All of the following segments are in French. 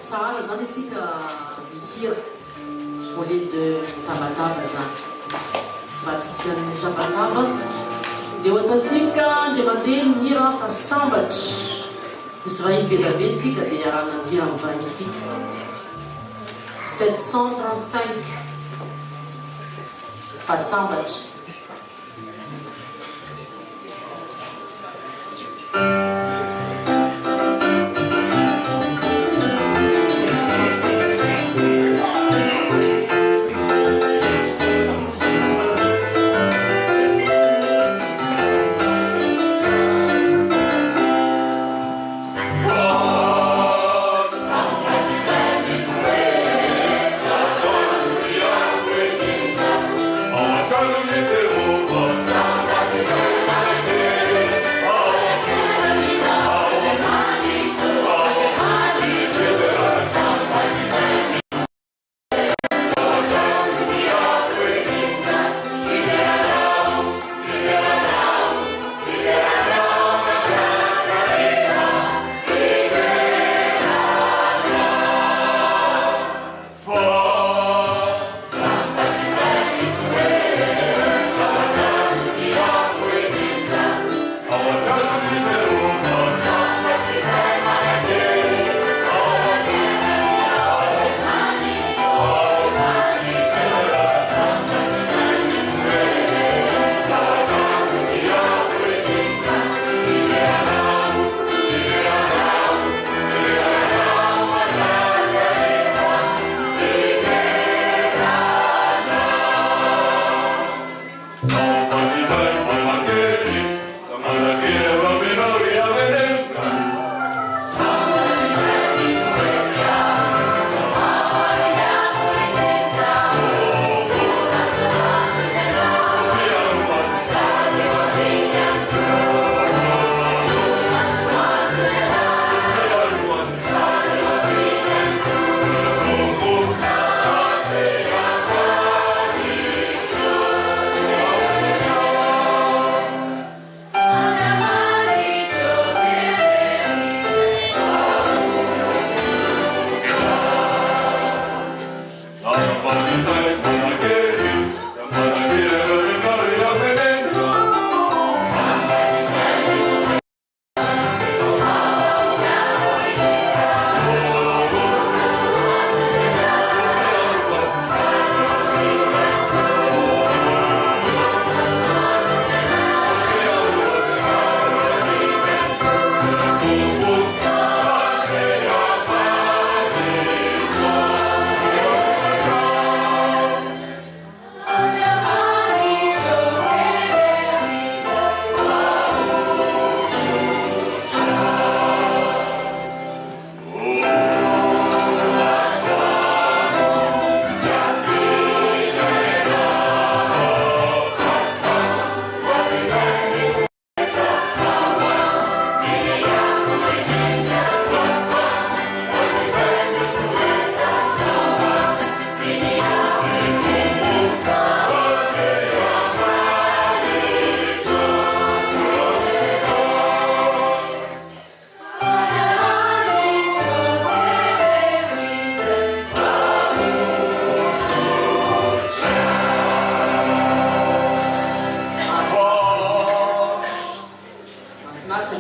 Tsara zany atsika mihira au lieu de tabataba zany mba tsisy amin'ny tabataba dia ohatantsika ndre mandeha mihira fa sambatra misy vahiny be dabe tsika dia arahana mihira amin'ny vahiny tsika 735 fa sambatra. Baptizai, Mama Keri, Mama Keri, Mama Keri,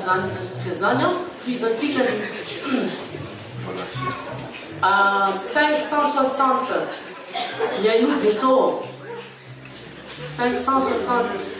zany resaka zany a toizantsika 560 miaio Jesosy 560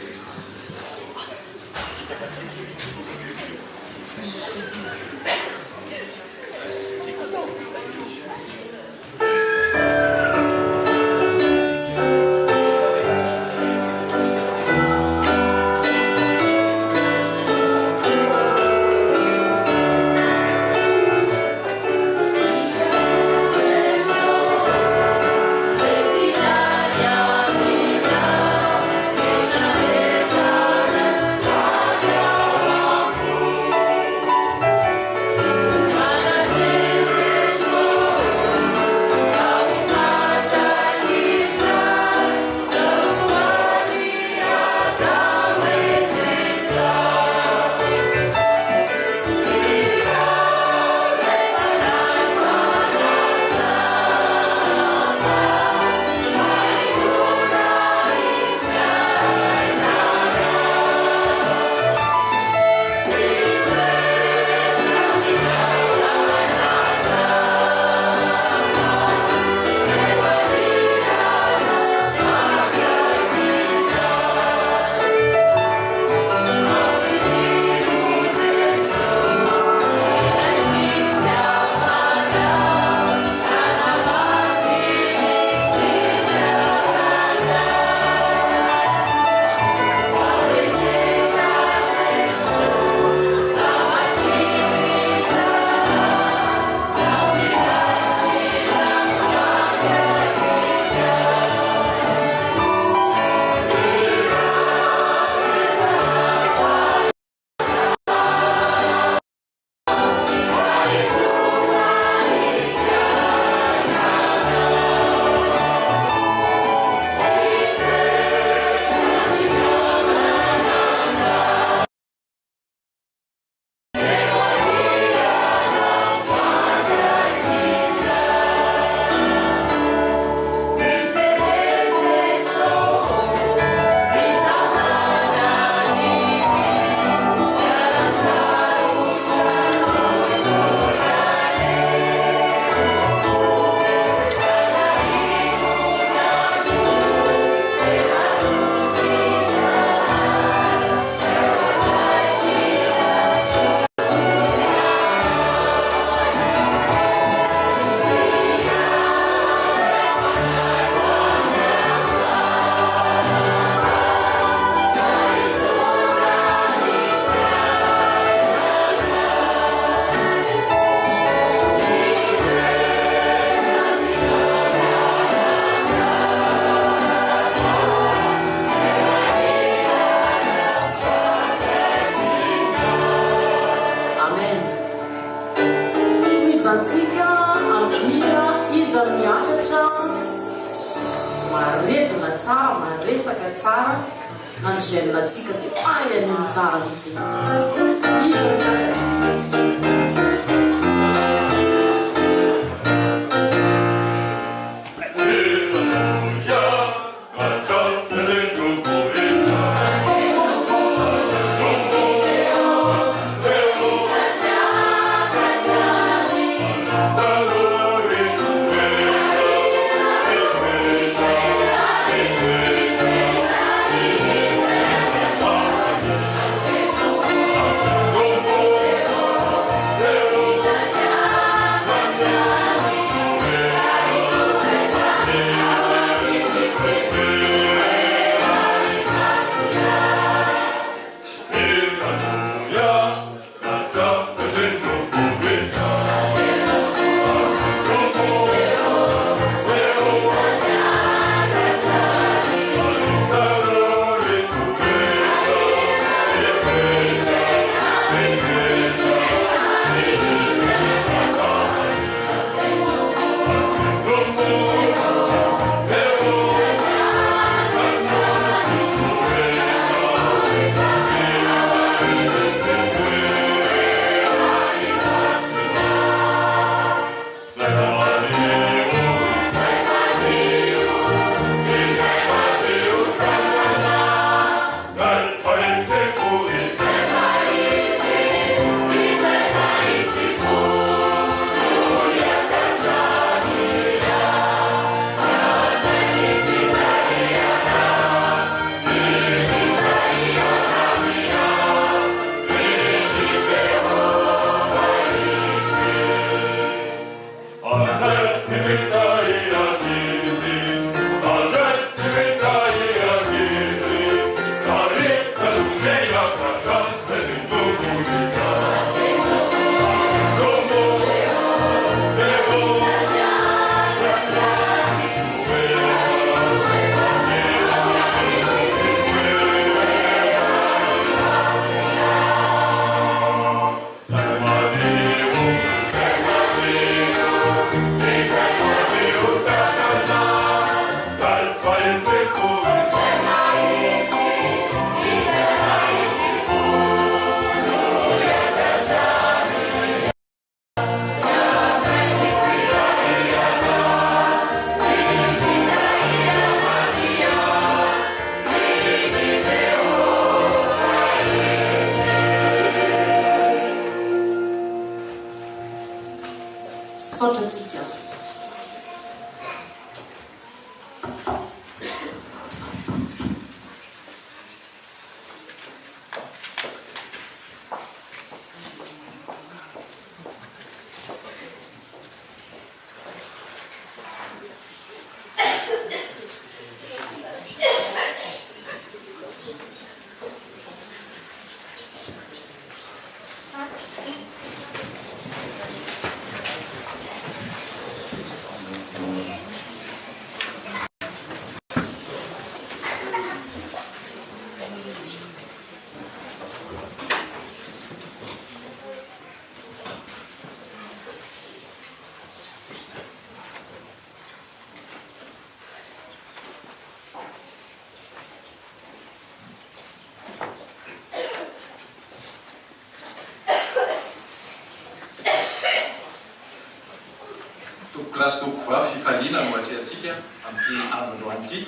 Tokova fifaliana no atri atsika amin'ity androanyity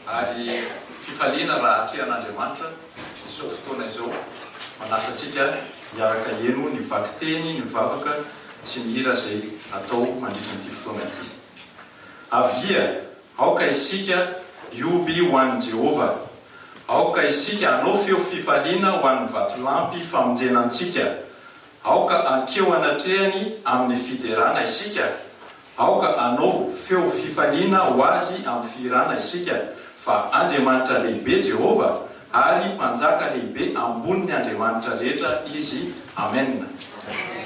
ary fifaliana raha atri an'Andriamanitra izao fotoana izao manasa atsika miaraka eno ny vaky teny, ny vavaka sy ny hira izay atao mandritra nyity fotoana ity. Avia aoka isika ioby ho an'i Jehova, aoka isika anao feo fifaliana ho an'ny vatolampy famonjenantsika, aoka ankeo anatrehany amin'ny fiderana isika, aoka anao feo fifaliana ho azy amin'ny firana isika, fa Andriamanitra lehibe Jehova ary mpanjaka lehibe ambony ny Andriamanitra rehetra izy. Amen. Yeah.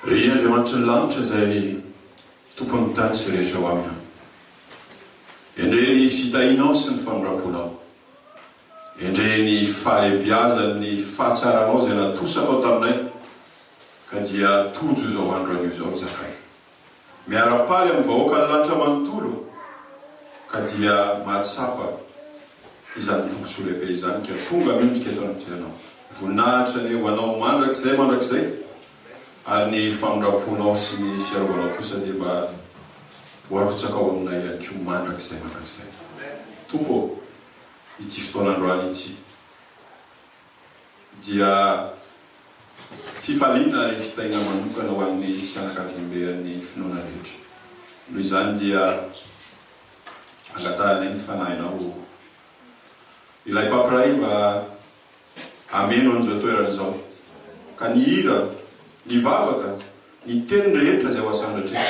Ry Andriamanitra ny lanitra izay tompony tany sy rehetra ho aminy. Endre ny fitahinao sy ny fanoraponao. Endre ny fahalebiazany ny fahatsaranao izay natosanao taminay ka dia tojo izao andro an'io izao zakay. Miara-paly amin'ny vahoaka ny lanitra manontolo ka dia mahatsapa izany tombontsoa lehibe izany ka tonga miondrika eto anatrehanao. Voninahitra ny ho anao mandrakizay ary ny famiraponao sy ny fiarovanao kosa dia mba hoarotsakao aminay ihany koa mandrakizay. Tompo, ity fotoanandroany ity dia fifaliana ny fitaina manokana ho amin'ny fianakaviam-bean'ny finoana rehetra. Noho izany dia angatanay ny fanahinao ilay papiray mba ameno an'izao toerana izao ka ny hira, ny vavaka, ny teny rehetra izay ho asandratra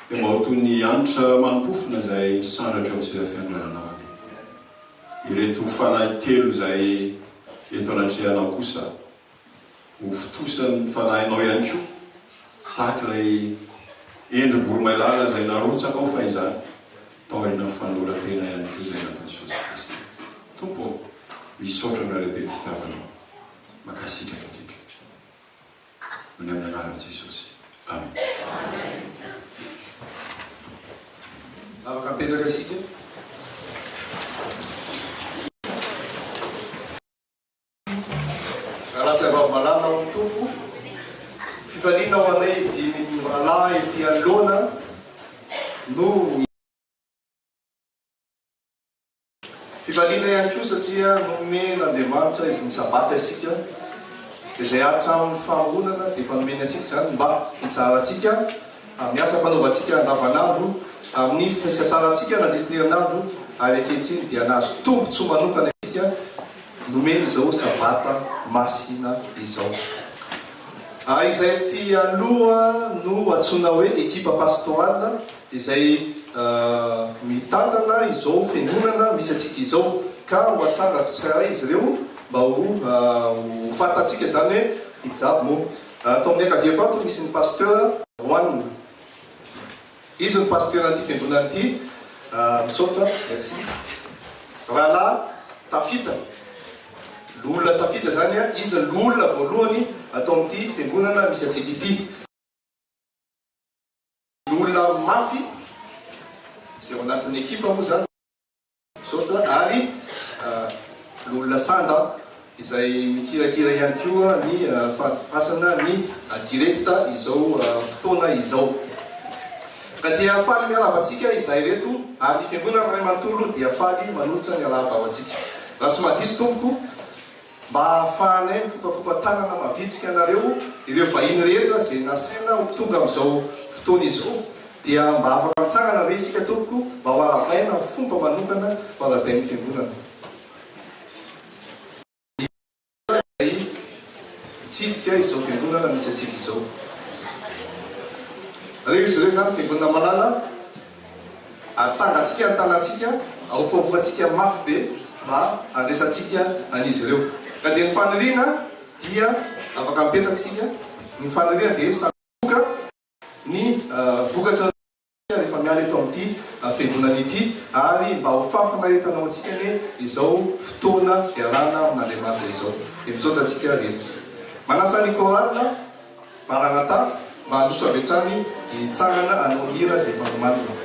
dia mba ho toy ny anitra manompofona izay misandratra ao izay fiandrananao any. Ireto fanahy telo izay eto anatrehanao kosa ho fotosan'ny fanahinao ihany koa tahaka ilay endrim-boromailala izay narotsaka ao fa izany tao harina fanoratena ihany koa izay natao Jesosy Kristy. Tompo, misaotra amin'ny lehibe ny fitiavanao, makasitraka indrindra. Ny amin'ny anaran'i Jesosy. Amen. Afaka apetraka isika. Raha zava-malala ao tompo, fifaliana ho anay ny rahalahy ety anoloana no fifaliana ihany koa satria nomeny Andriamanitra izy ny sabata isika izay hatramin'ny fahamonana dia fanomeny antsika izany mba hitsara antsika amin'ny asa fanaovantsika andavanandro amin'ny fisasarantsika nandrisy ny herinandro ary ankehitriny dia nahazo tombontsoa manokana isika nomeny izao sabata masina izao. Izay ty aloha no antsoina hoe ekipa pastoral izay mitantana izao fiangonana misy atsika izao ka ho atsara tsara izy ireo mba ho fantatsika zany hoe ijabo mo. Tao amin'ny akaviako ato misy ny pasteur Roanina. Izy ny pasteur an'ity fiangonana ity misaotra, merci. Rahalahy Tafita. L'olona Tafita zany izy l'olona voalohany atao amin'ity fiangonana misy atsika ity. L'olona mafy izay ao anatin'ny ekipa moa zany misaotra ary l'olona Sanda izay mikirakira ihany koa ny fasana ny direkta izao fotoana izao. Ka dia faly miaravatsika izay reto ary ny fiangonana Ray Manontolo dia faly manolotra ny arahabavantsika. Raha tsy mahadiso tompoko mba ahafahanay mikopakopa tanana mavitrika anareo ireo vahiny rehetra izay nasaina ho tonga amin'izao fotoana izao dia mba afaka mitsangana ve isika tompoko mba ho arabaina fomba manokana ho arabain'ny fiangonana. Tsika izao fiangonana misy atsika izao. Reo izy ireo zany fiangonana malala atsangatsika an-tanatsika ahofahofatsika mafy be mba andraisantsika an'izy ireo. Ka dia ny faniriana dia afaka mipetraka isika. Ny faniriana dia saboka ny vokatra rehefa miala eto amin'ity fiangonana ity ary mba ho fafanaretanao atsika ny izao fotoana iarana amin'Andriamanitra izao. Dia misaotra atsika rehetra. Manasa ny koralina maranata mba handroso avy hatrany hitsangana anao hira izay fandomanina.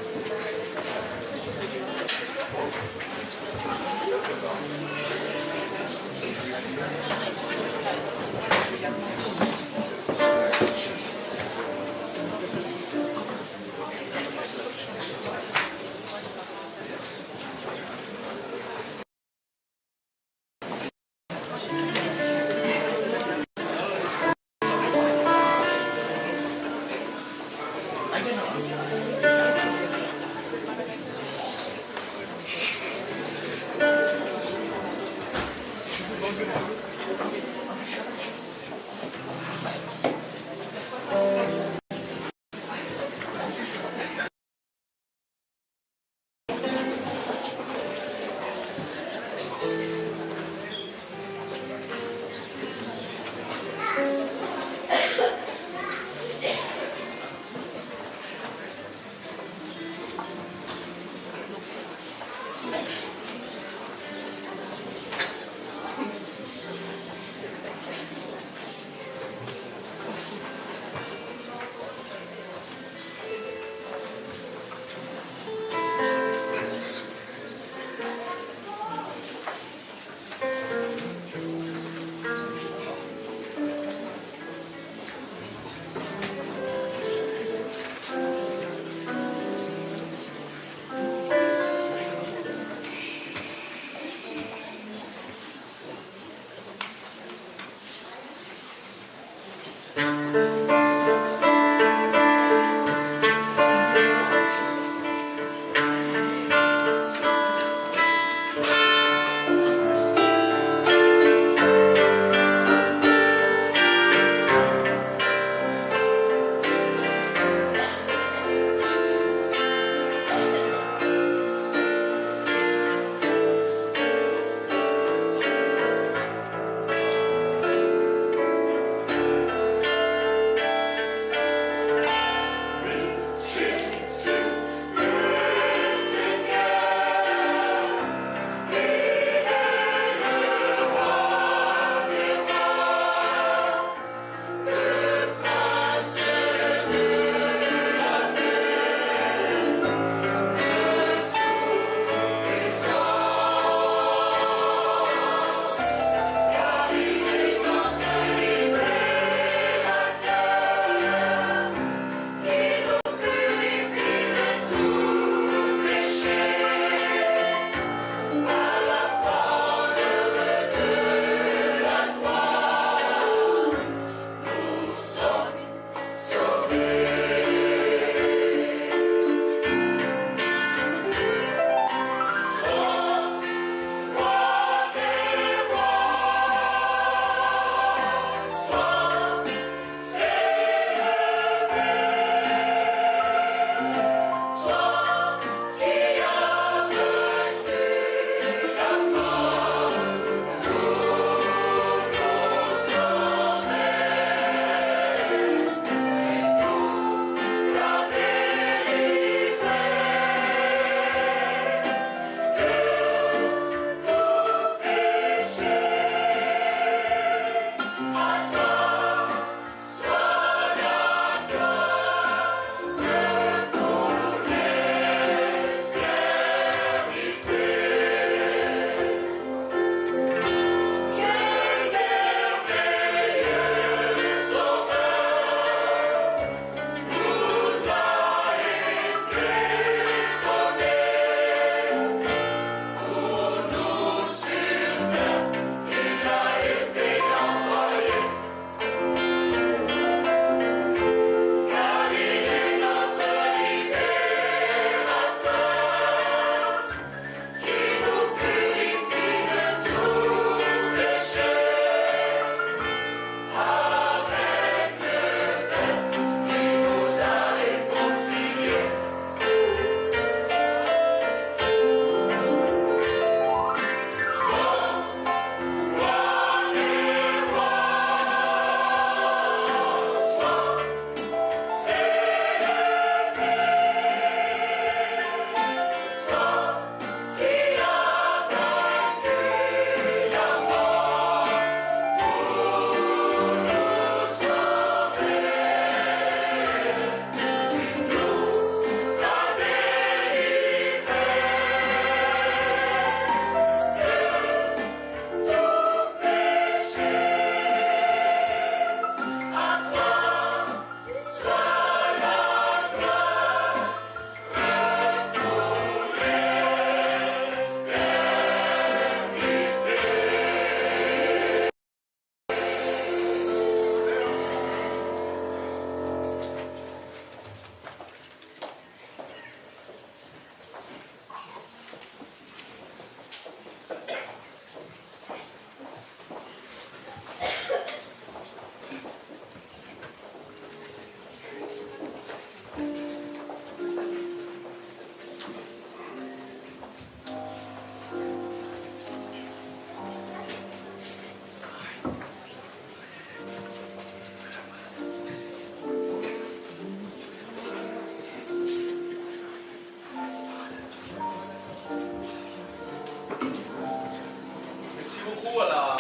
beaucoup à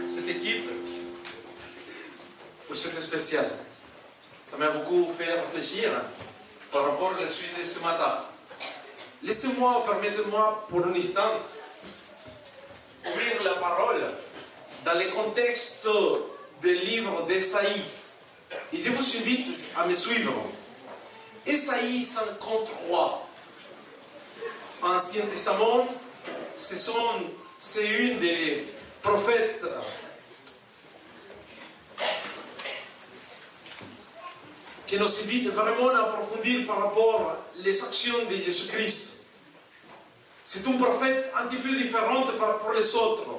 cette équipe pour cette spécial. Ça m'a beaucoup fait réfléchir par rapport à la suite de ce matin. Laissez-moi, permettez-moi pour un instant ouvrir la parole dans le contexte des livres d'Ésaïe. Et je vous invite à me suivre. Ésaïe 53, Ancien Testament, c'est une des prophètes qui nous invite vraiment à approfondir par rapport aux actions de Jésus-Christ. C'est un prophète un petit peu différent par rapport aux autres.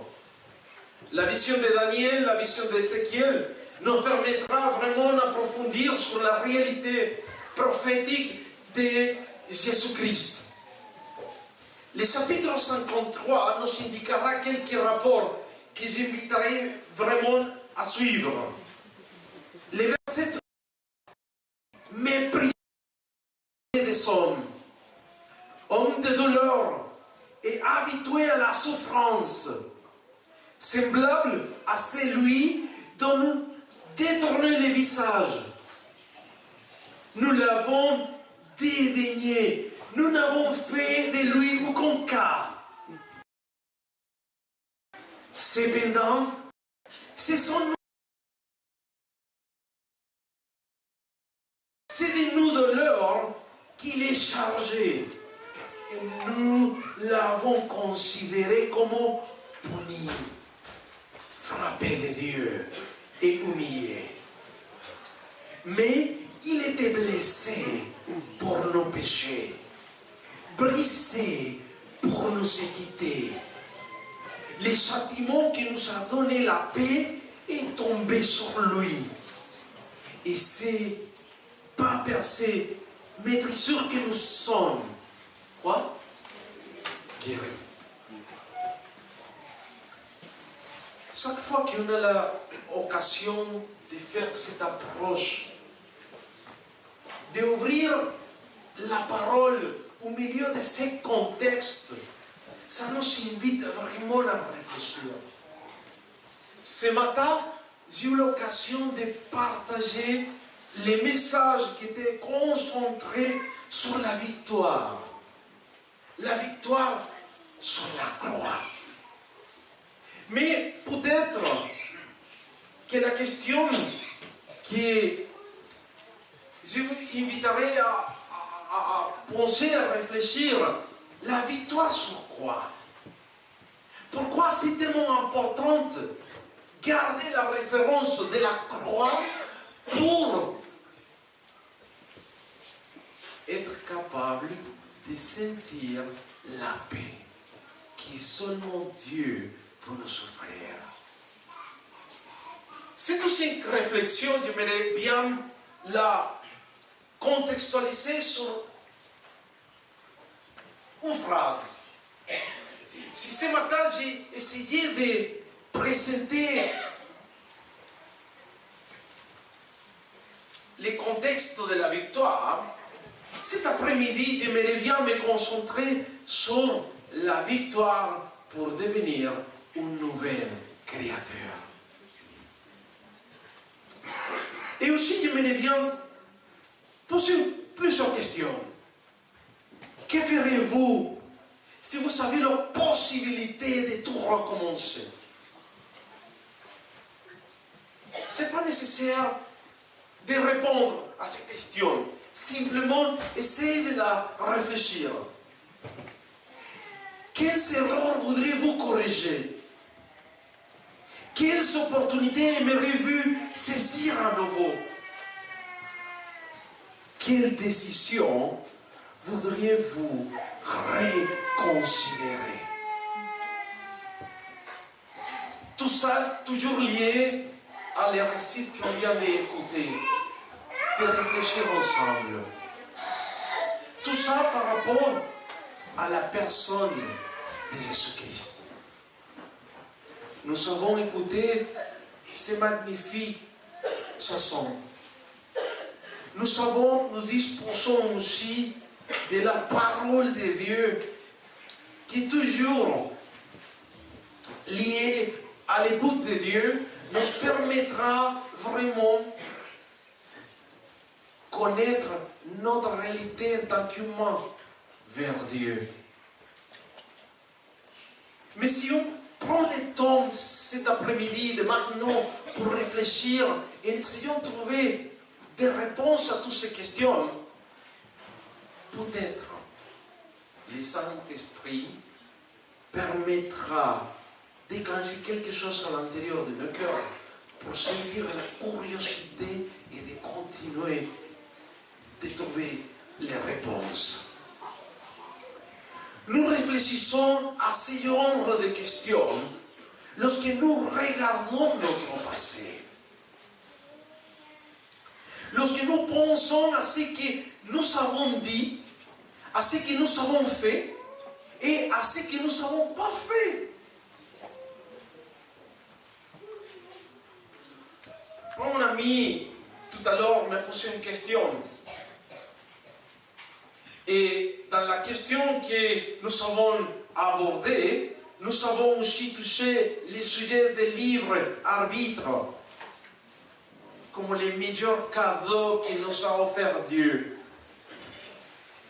La vision de Daniel, la vision d'Ézéchiel nous permettra vraiment d'approfondir sur la réalité prophétique de Jésus-Christ. Le chapitre 53 nous indiquera quelques rapports que j'inviterai vraiment à suivre. Le verset 3, méprisé des hommes de douleur et habitué à la souffrance, semblable à celui dont nous détournons le visage. Nous l'avons dédaigné, nous n'avons fait de lui aucun cas. Cependant, ce sont nous. C'est de nous de l'or qu'il est chargé. Et nous l'avons considéré comme puni, frappé de Dieu et humilié. Mais il était blessé pour nos péchés, brisé pour nous quitter. Le châtiment qui nous a donné la paix est tombé sur lui. Et c'est pas percé, mais très sûr que nous sommes. Quoi? Guéris. Chaque fois qu'on a l'occasion de faire cette approche, d'ouvrir la parole au milieu de ces contextes, ça nous invite vraiment à réfléchir. Ce matin, j'ai eu l'occasion de partager les messages qui étaient concentrés sur la victoire. La victoire sur la croix. Mais peut-être que la question que je vous inviterai à penser, à réfléchir, la victoire sur quoi? Pourquoi c'est tellement important de garder la référence de la croix pour être capable de sentir la paix qui seulement Dieu peut nous offrir? C'est aussi une réflexion, j'aimerais bien la contextualiser sur une phrase. Si ce matin j'ai essayé de présenter les contextes de la victoire, cet après-midi, j'aimerais bien me concentrer sur la victoire pour devenir une nouvelle créature. Et aussi, j'aimerais bien poser plusieurs questions. Que ferez-vous si vous avez la possibilité de tout recommencer? Ce n'est pas nécessaire de répondre à ces questions. Simplement, essayez de la réfléchir. Quelles erreurs voudriez-vous corriger? Quelles opportunités aimeriez-vous saisir à nouveau? Quelles décisions voudriez-vous reconsidérer? Tout ça toujours lié à les récits qu'on vient d'écouter, de réfléchir ensemble. Tout ça par rapport à la personne de Jésus-Christ. Nous avons écouté ces magnifiques chansons. Nous disposons aussi de la parole de Dieu qui est toujours liée à l'écoute de Dieu, nous permettra vraiment connaître notre réalité en tant qu'humain vers Dieu. Mais si on prend le temps cet après-midi, de maintenant, pour réfléchir et essayons de trouver des réponses à toutes ces questions, peut-être le Saint-Esprit permettra de déclencher quelque chose à l'intérieur de nos cœurs pour sentir la curiosité et de continuer de trouver les réponses. Nous réfléchissons à ce genre de questions lorsque nous regardons notre passé. Lorsque nous pensons à ce que nous avons dit, à ce que nous avons fait et à ce que nous n'avons pas fait. Mon ami, tout à l'heure, m'a posé une question. Et dans la question que nous avons abordée, nous avons aussi touché les sujets des livres arbitres, comme les meilleurs cadeaux qu'il nous a offert Dieu.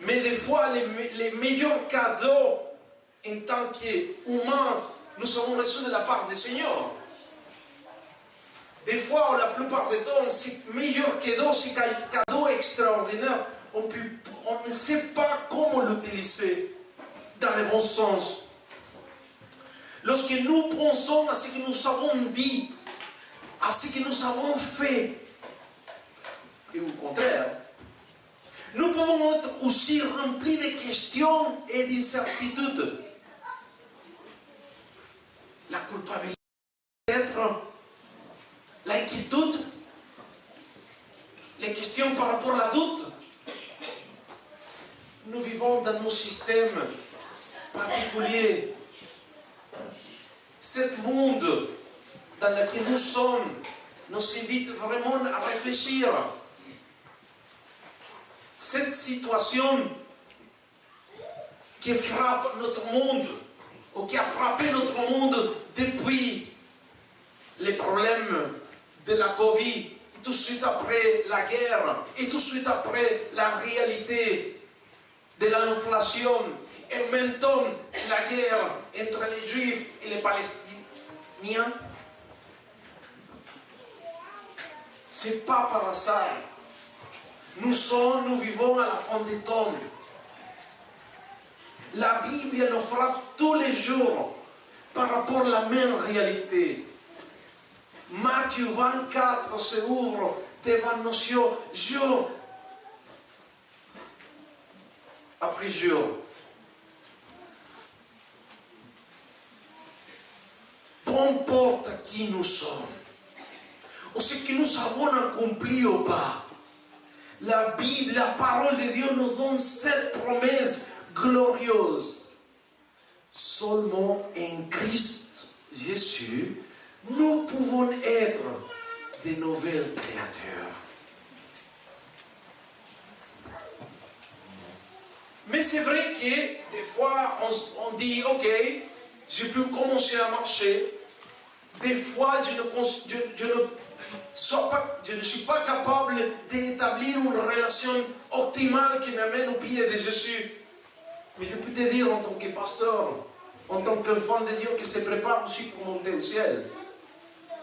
Mais des fois, les meilleurs cadeaux en tant qu'humains, nous avons reçus de la part du Seigneur. Des fois, la plupart du temps, ces meilleurs cadeaux, ces cadeaux extraordinaires, on ne sait pas comment l'utiliser dans le bon sens. Lorsque nous pensons à ce que nous avons dit, à ce que nous avons fait, et au contraire, nous pouvons être aussi remplis de questions et d'incertitudes. La culpabilité, peut-être, l'inquiétude, les questions par rapport à la doute. Nous vivons dans nos systèmes particuliers. Ce monde dans lequel nous sommes nous invite vraiment à réfléchir. Cette situation qui frappe notre monde, ou qui a frappé notre monde depuis les problèmes de la Covid, et tout de suite après la guerre, et tout de suite après la réalité de l'inflation, et maintenant la guerre entre les Juifs et les Palestiniens, c'est pas par hasard. Nous vivons à la fin des temps. La Bible nous frappe tous les jours par rapport à la même réalité. Matthieu 24 se ouvre devant nos yeux jour après jour. Peu importe qui nous sommes, ou ce que nous avons accompli ou pas, la Bible, la parole de Dieu nous donne cette promesse glorieuse. Seulement en Christ Jésus, nous pouvons être de nouvelles créatures. Mais c'est vrai que des fois, on dit, ok, je peux commencer à marcher. Des fois, je ne suis pas capable d'établir une relation optimale qui m'amène au pied de Jésus. Mais je peux te dire en tant que pasteur, en tant qu'enfant de Dieu qui se prépare aussi pour monter au ciel,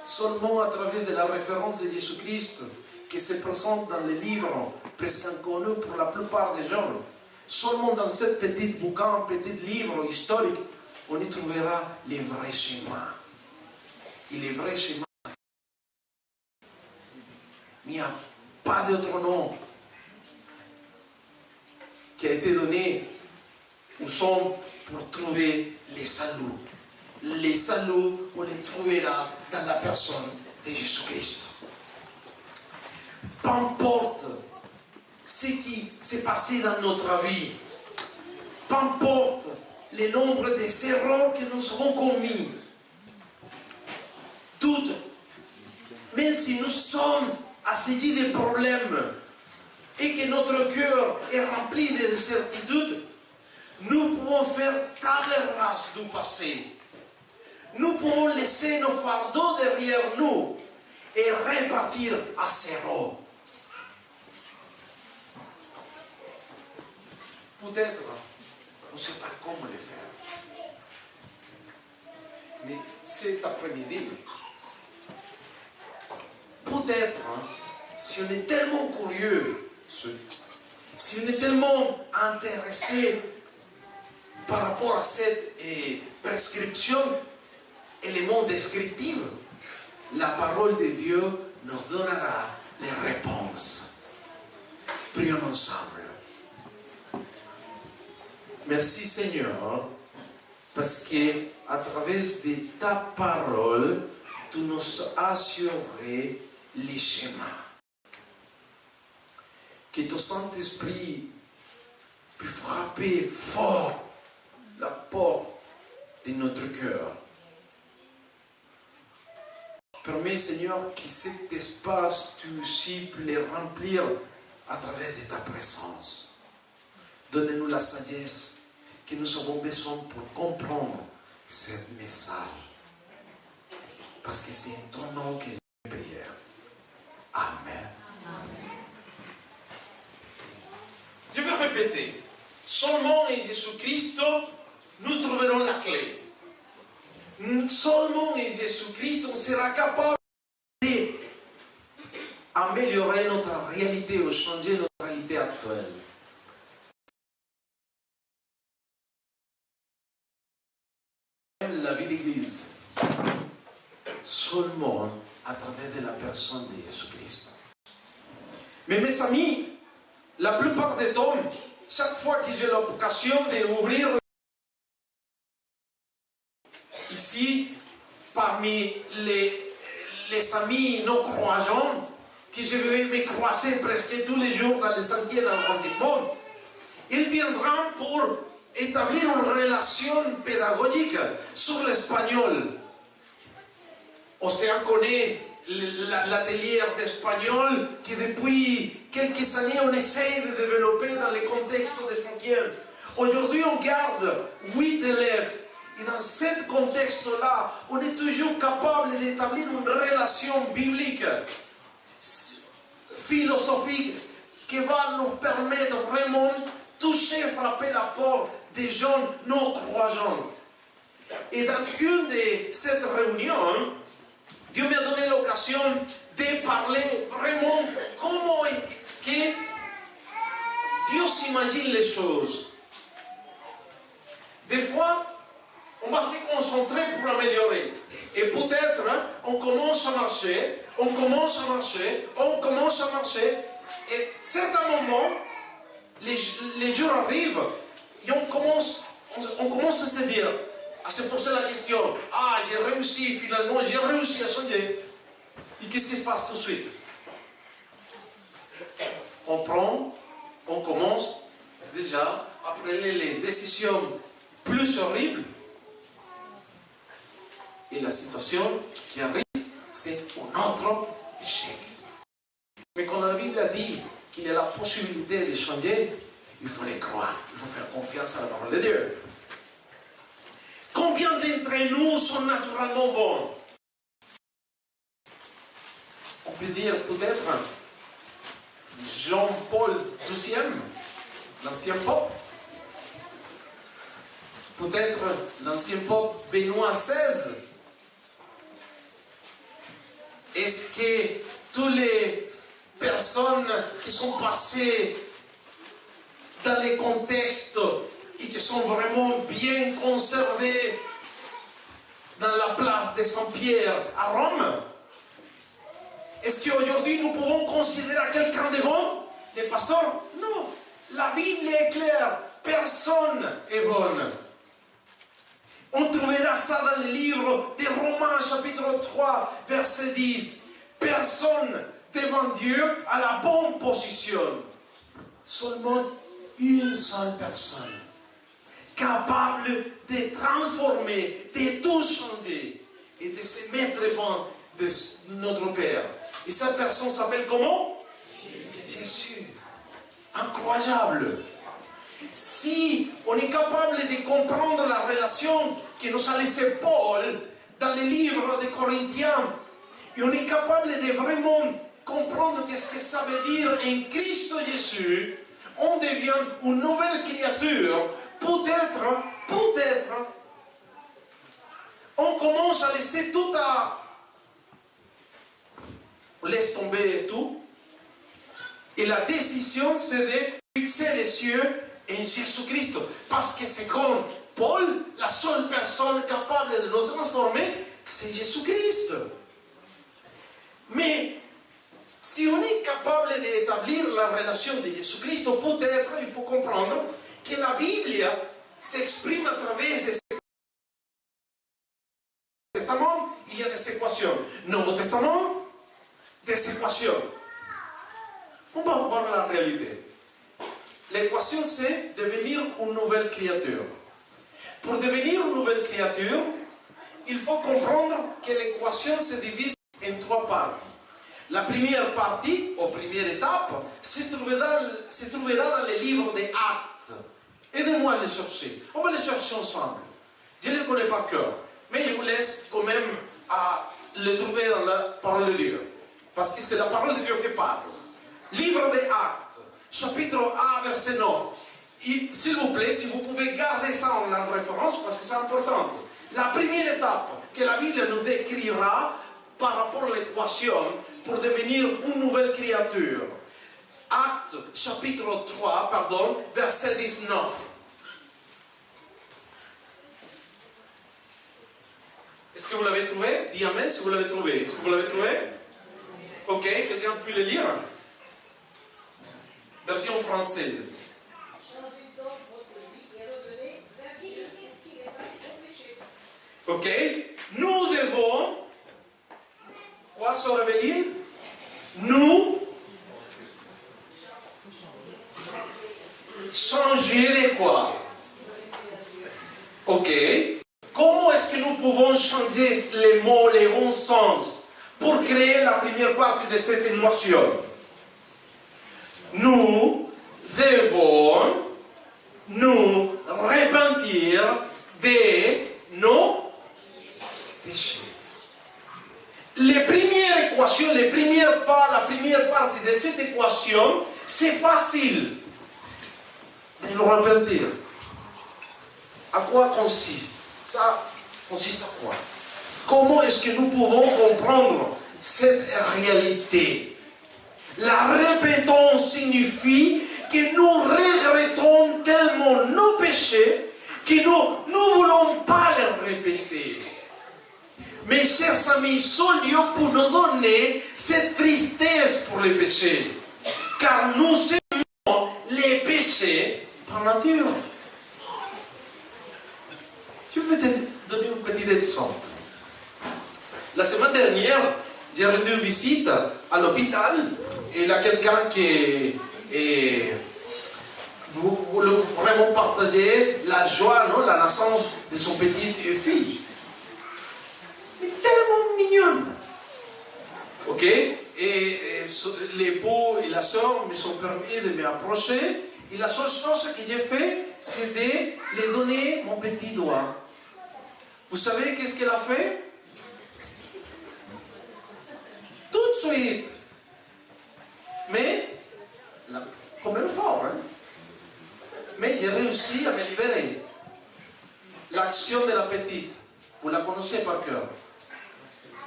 seulement à travers de la référence de Jésus-Christ qui se présente dans les livres presque inconnus pour la plupart des gens, seulement dans cette petite bouquin, petit livre historique, on y trouvera les vrais chemins. Et les vrais chemins, il n'y a pas d'autre nom qui a été donné aux hommes pour trouver les saluts. Les saluts, on les trouvera dans la personne de Jésus-Christ. Peu importe ce qui s'est passé dans notre vie, peu importe le nombre des erreurs que nous avons commis, toutes, même si nous sommes assainis des problèmes et que notre cœur est rempli de certitudes, nous pouvons faire table rase du passé. Nous pouvons laisser nos fardeaux derrière nous et repartir à zéro. Peut-être, on ne sait pas comment le faire. Mais cet après-midi, peut-être, si on est tellement curieux, si on est tellement intéressé par rapport à cette prescription, élément descriptif, la parole de Dieu nous donnera les réponses. Prions ensemble. Merci Seigneur, parce que à travers de ta parole, tu nous assurerais les schémas. Que ton Saint-Esprit puisse frapper fort la porte de notre cœur. Permets, Seigneur, que cet espace, tu aussi puisses le remplir à travers de ta présence. Donne-nous la sagesse que nous avons besoin pour comprendre ce message. Parce que c'est en ton nom que je prie. Amen. Je vais répéter. Seulement en Jésus-Christ, nous trouverons la clé. Seulement en Jésus-Christ, on sera capable d'améliorer notre réalité ou changer notre réalité actuelle. La vie d'Église, seulement à travers de la personne de Jésus-Christ. Mais mes amis, la plupart des temps, chaque fois que j'ai l'occasion d'ouvrir ici, parmi les amis non croyants, que je vais me croiser presque tous les jours dans les 5e arrondissement, ils viendront pour établir une relation pédagogique sur l'espagnol. Océan connaît l'atelier d'espagnol que depuis quelques années on essaie de développer dans le contexte des 5e. Aujourd'hui on garde 8 élèves et dans ce contexte-là on est toujours capable d'établir une relation biblique, philosophique qui va nous permettre vraiment toucher, frapper la porte des gens non croyants. Et dans une de ces réunions, Dieu m'a donné l'occasion de parler vraiment comment est-ce que Dieu s'imagine les choses. Des fois, on va se concentrer pour améliorer. Et peut-être, on commence à marcher, et à certains moments, les jours arrivent, et on commence à se dire, à se poser la question, j'ai réussi finalement, j'ai réussi à changer. Et qu'est-ce qui se passe tout de suite? On commence déjà à prendre les décisions plus horribles. Et la situation qui arrive, c'est un autre échec. Mais quand la Bible a dit qu'il y a la possibilité de changer, il faut les croire, il faut faire confiance à la parole de Dieu. Combien d'entre nous sont naturellement bons? On peut dire peut-être Jean-Paul II, l'ancien pape. Peut-être l'ancien pape Benoît XVI. Est-ce que toutes les personnes qui sont passées dans les contextes et qui sont vraiment bien conservées dans la place de Saint-Pierre à Rome, est-ce qu'aujourd'hui nous pouvons considérer quelqu'un de bon? Les pasteurs? Non. La Bible est claire. Personne est bonne. On trouvera ça dans le livre de Romains chapitre 3 verset 10. Personne devant Dieu à la bonne position. Seulement une seule personne capable de transformer, de tout changer et de se mettre devant notre Père. Et cette personne s'appelle comment? Jésus. Incroyable. Si on est capable de comprendre la relation que nous a laissé Paul dans les livres des Corinthiens, et on est capable de vraiment comprendre qu'est-ce que ça veut dire en Christ Jésus, on devient une nouvelle créature. Peut-être, on commence à laisser tout on laisse tomber tout. Et la décision, c'est de fixer les cieux en Jésus-Christ. Parce que c'est comme Paul, la seule personne capable de nous transformer, c'est Jésus-Christ. Mais Si on est capable d'établir la relation de Jésus-Christ, peut-être il faut comprendre que la Bible s'exprime à travers des testaments, il y a des équations. Nouveau Testament, des équations. On va voir la réalité. L'équation, c'est devenir une nouvelle créature. Pour devenir une nouvelle créature, il faut comprendre que l'équation se divise en 3 parties. La première partie, ou première étape, se trouvera dans les livres des Actes. Aidez-moi à les chercher. On va les chercher ensemble. Je ne les connais pas par cœur. Mais je vous laisse quand même à les trouver dans la parole de Dieu. Parce que c'est la parole de Dieu qui parle. Livre des Actes, chapitre 1, verset 9. S'il vous plaît, si vous pouvez garder ça en référence, parce que c'est important. La première étape que la Bible nous décrira par rapport à l'équation pour devenir une nouvelle créature. Acte, chapitre 3, verset 19. Est-ce que vous l'avez trouvé? Dis Amen si vous l'avez trouvé. Est-ce que vous l'avez trouvé? Ok, quelqu'un peut le lire? Version française. Ok, nous devons, quoi se révéler? Nous changer de quoi? Ok, comment est-ce que nous pouvons changer les mots, les bons sens pour créer la première partie de cette émotion? Nous devons nous repentir de nos péchés. Les premières équations, les premières pas, la première partie de cette équation, c'est facile de nous repentir. À quoi consiste? Ça consiste à quoi? Comment est-ce que nous pouvons comprendre cette réalité? La repentance signifie que nous regrettons tellement nos péchés que nous ne voulons pas les répéter. Mes chers amis, seul Dieu pour nous donner cette tristesse pour les péchés. Car nous aimons les péchés par nature. Je vais te donner un petit exemple. La semaine dernière, j'ai rendu visite à l'hôpital et il y a quelqu'un qui voulait vraiment partager la joie, non, la naissance de son petit fille. Tellement mignonne. Ok? Et l'époux et la soeur me sont permis de m'approcher. Et la seule chose que j'ai fait, c'est de lui donner mon petit doigt. Vous savez qu'est-ce qu'elle a fait? Tout de suite. Mais, quand même fort, hein? Mais j'ai réussi à me libérer. L'action de la petite, vous la connaissez par cœur.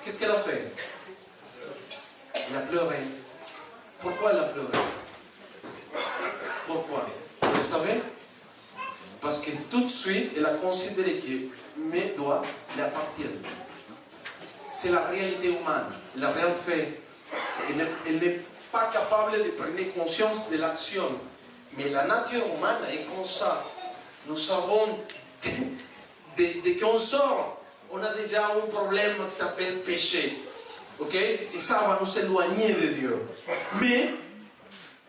Qu'est-ce qu'elle a fait? Elle a pleuré. Pourquoi elle a pleuré? Pourquoi? Vous le savez? Parce que tout de suite, elle a considéré que mes doigts lui appartiennent. C'est la réalité humaine. Elle n'a rien fait. Elle n'est pas capable de prendre conscience de l'action. Mais la nature humaine est comme ça. Nous savons, dès qu'on sort, on a déjà un problème qui s'appelle péché. Ok? Et ça va nous éloigner de Dieu. Mais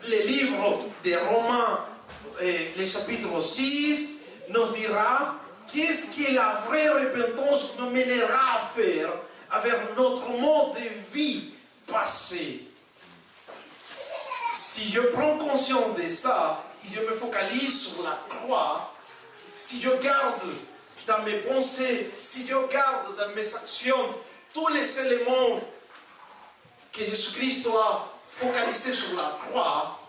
le livre des Romains, le chapitre 6, nous dira qu'est-ce que la vraie repentance nous mènera à faire avec notre mode de vie passé. Si je prends conscience de ça, et je me focalise sur la croix, si je garde dans mes pensées, si je garde dans mes actions tous les éléments que Jésus-Christ doit focaliser sur la croix,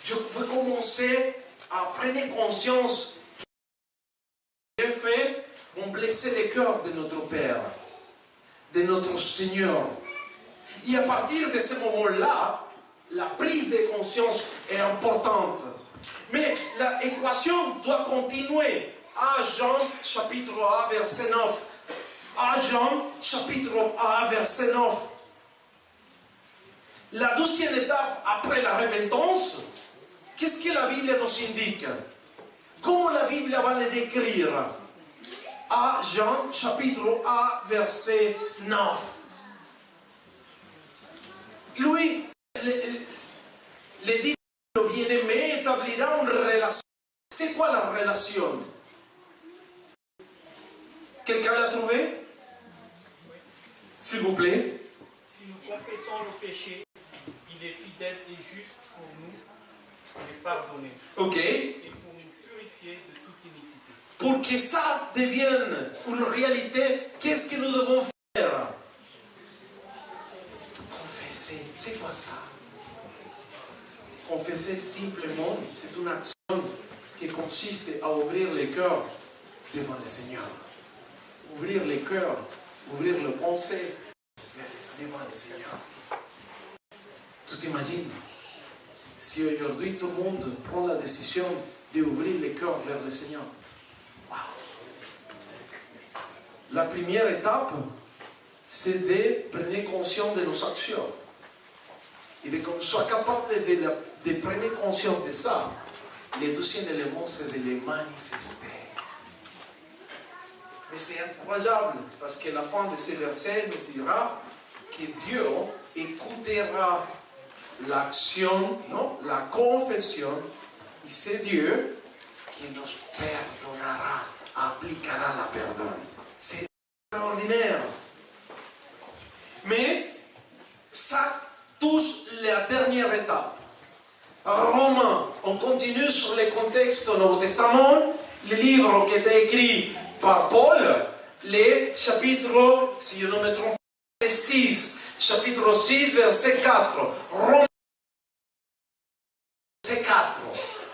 je vais commencer à prendre conscience que les faits ont blessé le cœur de notre Père, de notre Seigneur. Et à partir de ce moment-là, la prise de conscience est importante. Mais l'équation doit continuer. À Jean chapitre 1 verset 9. À Jean chapitre 1 verset 9. La deuxième étape après la repentance, qu'est-ce que la Bible nous indique? Comment la Bible va le décrire? À Jean chapitre 1 verset 9. Lui, le disciple bien-aimé établira une relation. C'est quoi la relation? Quelqu'un l'a trouvé? S'il vous plaît. Si nous confessons nos péchés, il est fidèle et juste pour nous les pardonner Ok. et pour nous purifier de toute iniquité. Pour que ça devienne une réalité, qu'est-ce que nous devons faire? Confesser. C'est quoi ça? Confesser simplement, c'est une action qui consiste à ouvrir le cœur devant le Seigneur. Ouvrir le cœur, ouvrir le pensée devant le Seigneur. Tu t'imagines si aujourd'hui tout le monde prend la décision d'ouvrir le cœur vers le Seigneur? Wow. La première étape, c'est de prendre conscience de nos actions. Et de qu'on soit capable de prendre conscience de ça. Le deuxième élément, c'est de les manifester. Mais c'est incroyable, parce que la fin de ces versets nous dira que Dieu écoutera l'action, non, la confession, et c'est Dieu qui nous pardonnera, appliquera la pardon. C'est extraordinaire. Mais ça touche la dernière étape. Romains, on continue sur le contexte du Nouveau Testament, le livre qui était écrit par Paul, les chapitres, si je ne me trompe pas, 6, chapitre 6, verset 4. Romains, verset 4.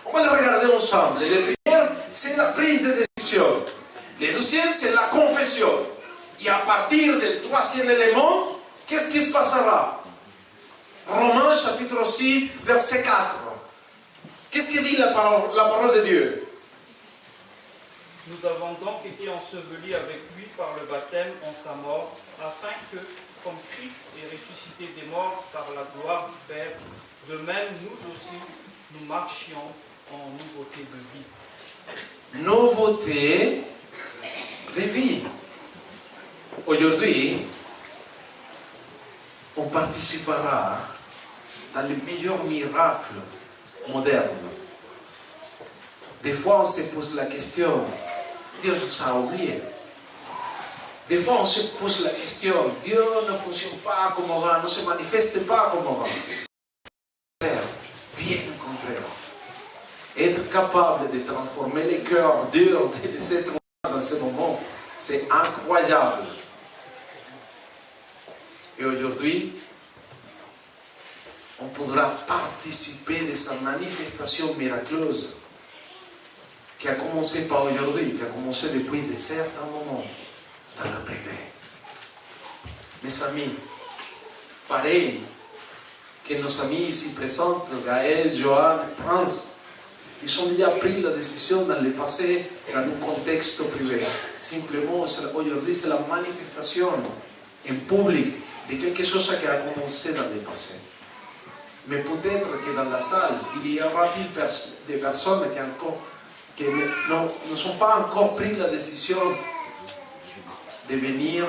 On va le regarder ensemble. Le premier, c'est la prise de décision. Le deuxième, c'est la confession. Et à partir du troisième élément, qu'est-ce qui se passera? Romains, chapitre 6, verset 4. Qu'est-ce que dit la parole de Dieu? Nous avons donc été ensevelis avec lui par le baptême en sa mort, afin que, comme Christ est ressuscité des morts par la gloire du Père, de même nous aussi, nous marchions en nouveauté de vie. Nouveauté de vie. Aujourd'hui, on participera dans les meilleurs miracles modernes. Des fois, on se pose la question, Dieu nous a oubliés. Des fois, on se pose la question, Dieu ne fonctionne pas comme avant, ne se manifeste pas comme avant. Bien au contraire. Être capable de transformer les cœurs durs des êtres humains dans ce moment, c'est incroyable. Et aujourd'hui, on pourra participer de sa manifestation miraculeuse qui a commencé pas aujourd'hui, qui a commencé depuis de certains moments dans la privée. Mes amis, pareil que nos amis ici présents, Gaël, Johan, Prince, ils ont déjà pris la décision dans le passé, dans un contexte privé. Simplement, aujourd'hui, c'est la manifestation en public de quelque chose qui a commencé dans le passé. Mais peut-être que dans la salle, il y aura des personnes qui ne sont pas encore pris la décision de venir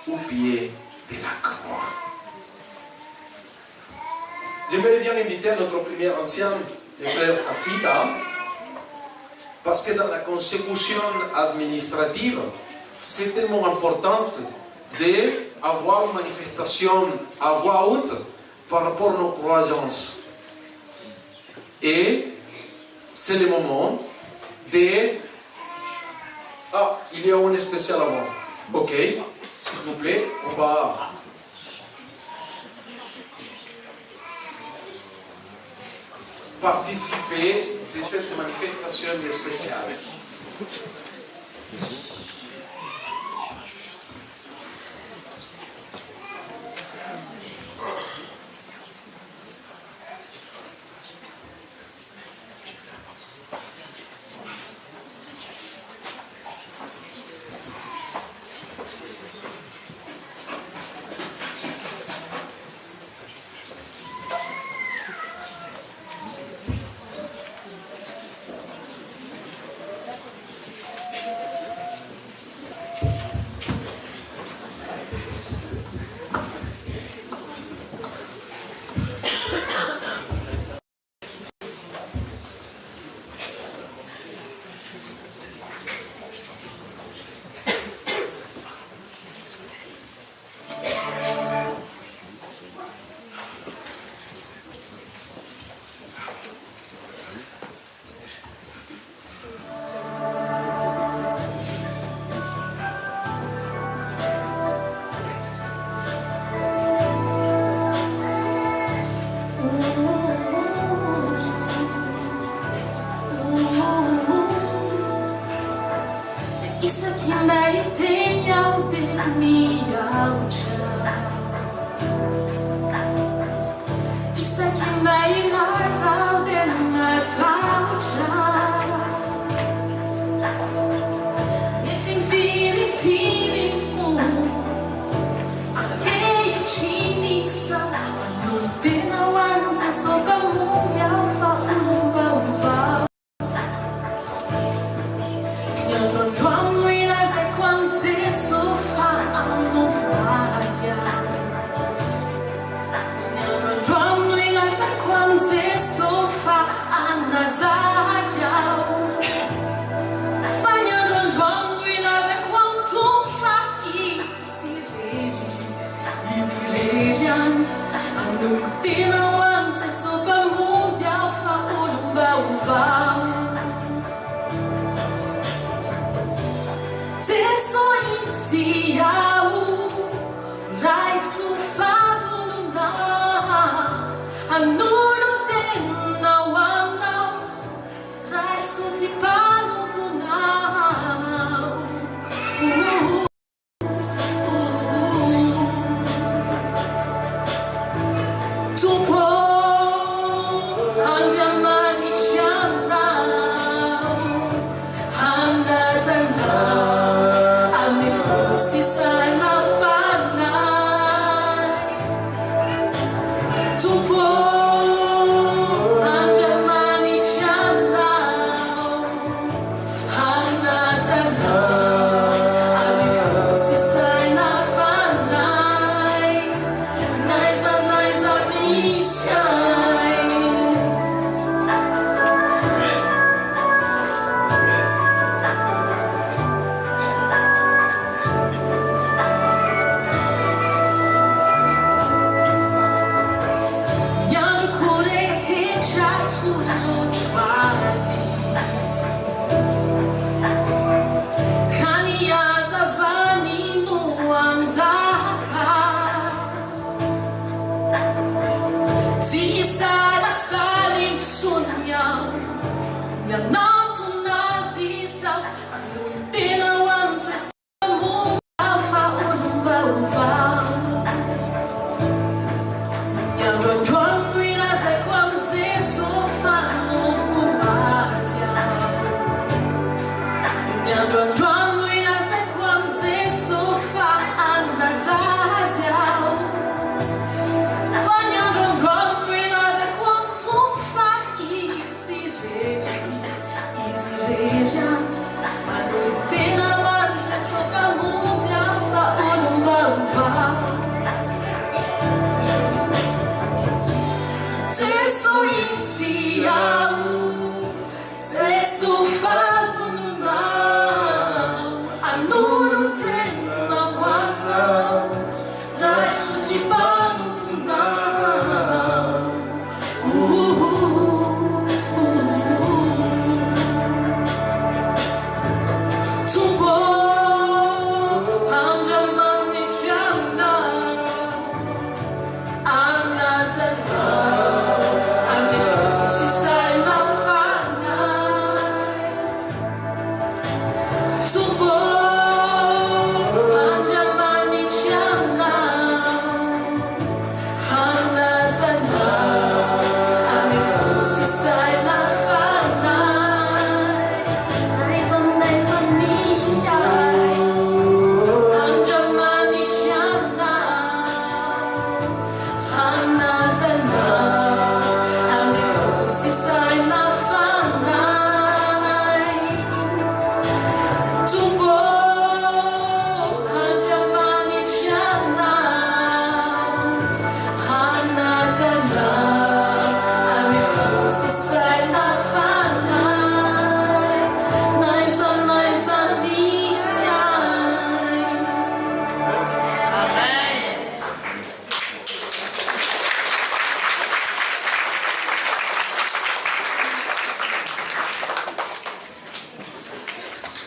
au pied de la croix. J'aimerais bien inviter notre premier ancien, le frère Afita, parce que dans la consécution administrative, c'est tellement important d'avoir une manifestation à voix haute par rapport à nos croyances. Et c'est le moment de... Ah, il y a un spécial avant. Ok, s'il vous plaît, on va... participer de cette manifestation spéciale.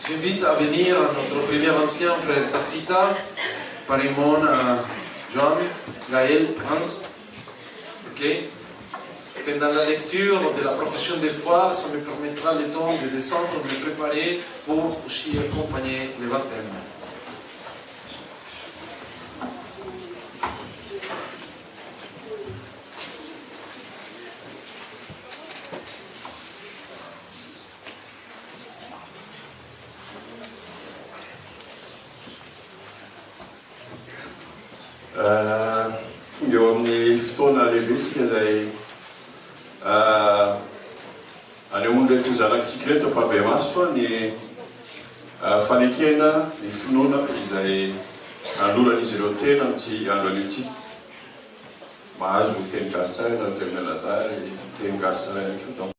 J'invite à venir notre premier ancien frère Tafita, Parimon, John, Gaël, Hans. Ok? Et dans la lecture de la profession de foi, ça me permettra le temps de descendre, de me préparer pour aussi accompagner le baptême. Eo amin'ny fotoana lehibe tsika izay anehoany reto zanakitsika reto ampavy maso fa ny fanekena ny finoana izay andolan'izy ireo tena amin'ity andro an'ity mahazo teny gasaina teny aladary teny gasaina donc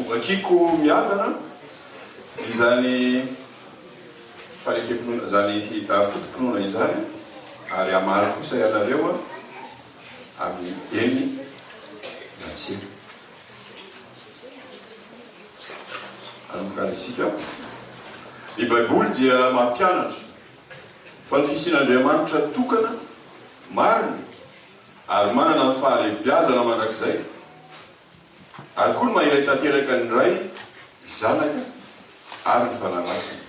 ovakiko miadana izany fanekempinoana zany fotompinoana izany ary amary kosa ianareo amin'ny eny natsiny anomokana isika ny baiboly dia mampianatra fa ny fisian'Andriamanitra tokana marina ary manana ny fahalehibiazana mandrakizay ary koa ny mahiray tanteraka ny ray zanaka ary ny fanahy masina.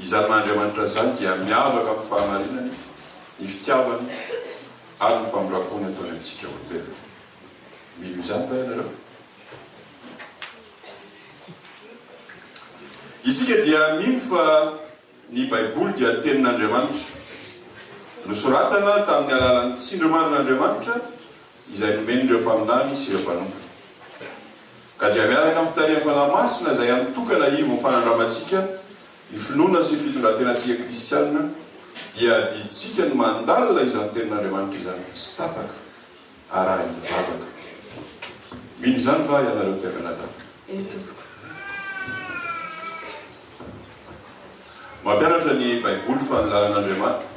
Izany Andriamanitra zany dia miavaka amin'ny fahamarinany, ny fitiavany ary ny famorapony ataony amintsika olombelona. Mino izany fa ianareo? Isika dia mino fa ny Baiboly dia tenin'Andriamanitra nosoratana tamin'ny alalan'ny tsindromarin'Andriamanitra izay nomen'ireo mpaminany sy ireo mpanompo. Ka dia miaraka amin'ny fitarian'ny fanahy masina izay anotokana ivo ny fanandramantsika ny finoana sy ny fitondrantenantsika kristianina dia diditsika ny mandalina izany tenin'Andriamanitra izany tsy tapaka arahiny mivavaka. Mino izany va ianareo temenatao? Mampianatra ny Baiboly fa ny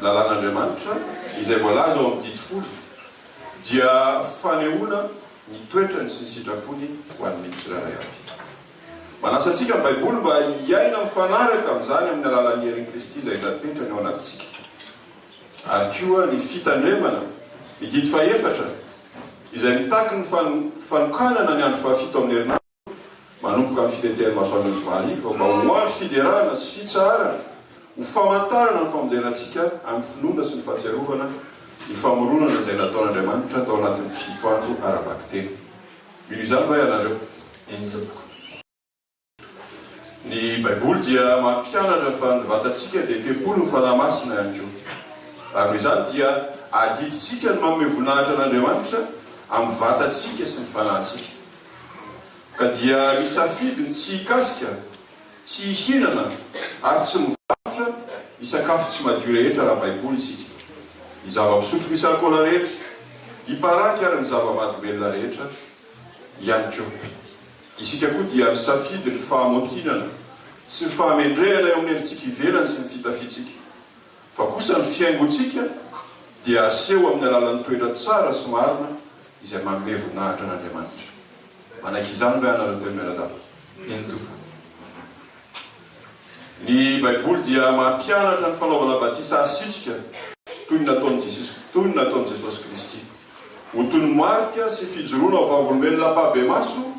lalàn'Andriamanitra izay voalaza ao amin'ny 10 dia fanehoana ny toetrany sy ny sitrapony ho an'ny tsirairay avy. Manasa antsika ny Baiboly mba hiaina mifanaraka amin'izany amin'ny alalan'ny herin'i Kristy izay napetrany ao anatintsika. Ary koa ny fitandremana ny 7 izay mitaky ny fanokanana ny andro fahafito amin'ny herinandro manomboka amin'ny fitentehan'ny masoandro ny zomariva mba ho andro fiderana sy fitsaharana ho famantarana ny famonjenantsika amin'ny finoana sy ny fahatsiarovana ny famoronana izay nataon'Andriamanitra tao anatin'ny 7 andro ara-baky teny. Mino izany va ianareo? Ny Baiboly dia mampianatra fa ny vatantsika dia tempolo ny fanahy masina ihany koa. Ary noho izany dia adiditsika ny manome voninahitra an'Andriamanitra amin'ny vatantsika sy ny fanahintsika. Ka dia misafidy ny tsy hikasika, tsy hihinana ary tsy mivarotra ny sakafo tsy madio rehetra raha Baiboly isika. Ny zava-pisotro misy alkôla rehetra, hiparaky ary ny zava-mahadomelona rehetra ihany koa. Isika koa dia misafidy ny fahamotinana sy ny fahamendrehana eo amin'ny herintsika ivelany sy ny fitafitsika. Fa kosa ny fiaingontsika dia aseho amin'ny alalan'ny toetra tsara sy marina izay manome voninahitra an'Andriamanitra. Manaiky izany va ianareo teny mianadahy? Ny Baiboly dia mampianatra ny fanaovana batisa asitrika toy ny nataon'i Jesosy Kristy. Ho toy ny marika sy fijoroana ho vavolombelona mpabe maso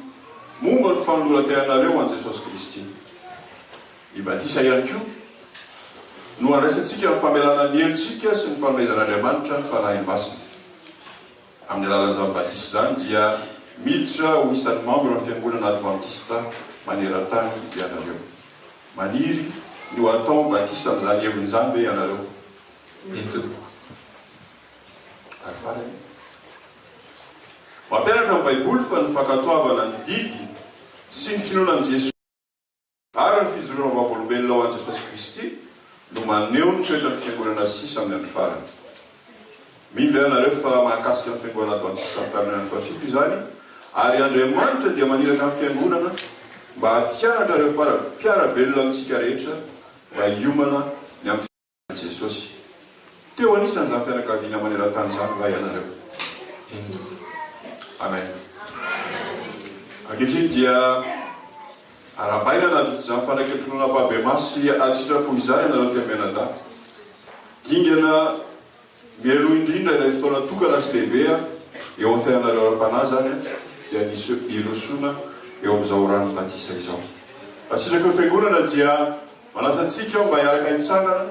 momba ny fanoloran-tenanareo an'i Jesosy Kristy. Ny batisa ihany koa no andraisantsika ny famelana ny helontsika sy ny fanomezan'Andriamanitra ny fanahiny masina. Amin'ny alalan'izany batisa izany dia miditra ho isan'ny membre ny fiangonana adventista maneran-tany ianareo. Maniry no atao batisa amin'izany heviny izany be ianareo? Mampianatra ny Baiboly fa ny fankatoavana ny didy sy ny finoanan'i Jesosy ary ny fijoroana vavolombelona ao an'i Jesosy Kristy no maneho ny toetrany fiangonana sisa amin'ny andro farany. Mino ve ianareo fa mahakasika ny fiangonana adventista tamin'ny andro fahafito izany, ary Andriamanitra dia maniraka ny fiangonana mba hampianatra ireo mpiarabelona amintsika rehetra mba hiomana ny amin'ny fiangonan'i Jesosy. Teo anisan'izany fianakaviana maneran-tany izany va ianareo? Amen. Ankehitriny dia arabaina navity izany fanankam-pinoana mpabe maso sy atsitrapo izany ianareo teny mianadahy. Dingana mialoha indrindra ilay fotoana tokana sy lehibea eo amin'ny fiainanareo ara-panahy zany dia nisy irosoana eo amin'izao rano batisa izao. Asitraka ny fiangonana dia manasa antsika mba hiaraka hitsangana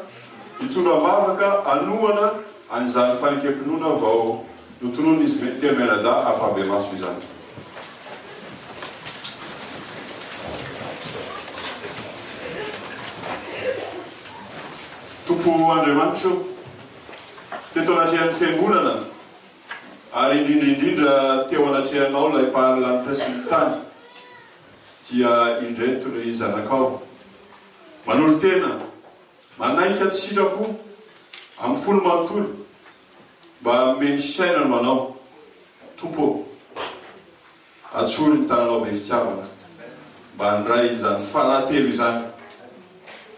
hitondra mavaka anohana an'izany fanankam-pinoana vao notonoana izy teny mianadahy ampabe maso izany. Tompo Andriamanitra teto anatrehan'ny fiangonana ary indrindra teo anatrehanao ilay mpahalanitra sy ny tany dia indreto ilay zanakao manolo tena manaiky tsy sitrapo amin'ny folo manontolo mba meny sainana manao. Tompo atsory ny tananao be fitiavana mba ndray izany fanahtelo izany.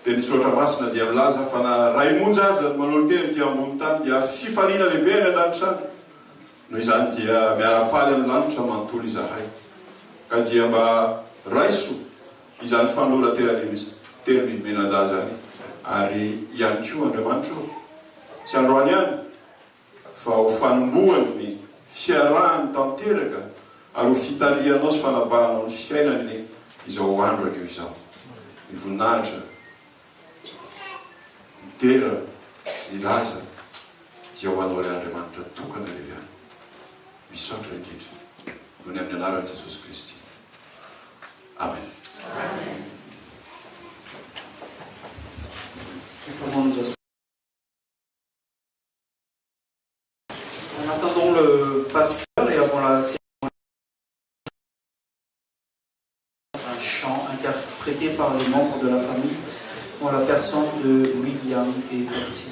Dia ny soratra masina dia milaza fa na ray monja azy manolo tena dia ambony tany dia fifaliana lehibe ny an-danitra any. Noho izany dia miara-paly amin'ny lanitra manontolo izahay. Ka dia mba raiso izany fanola telo menadahy zany ary ihany koa Andriamanitra tsy androany ihany fa ho fanombohany ny fiarahany tanteraka ary ho fitarianao sy fanabahanao ny fiainany izao andro anio izao. Ny voninahitra mitera ilaza dia ho anao ilay Andriamanitra tokana lehiany. Misaotra indrindra noho ny amin'ny anaran'i Jesosy Kristy. Amen. En attendant le pasteur et avant la cérémonie, un chant interprété par les membres de la famille en la personne de William et Bertie.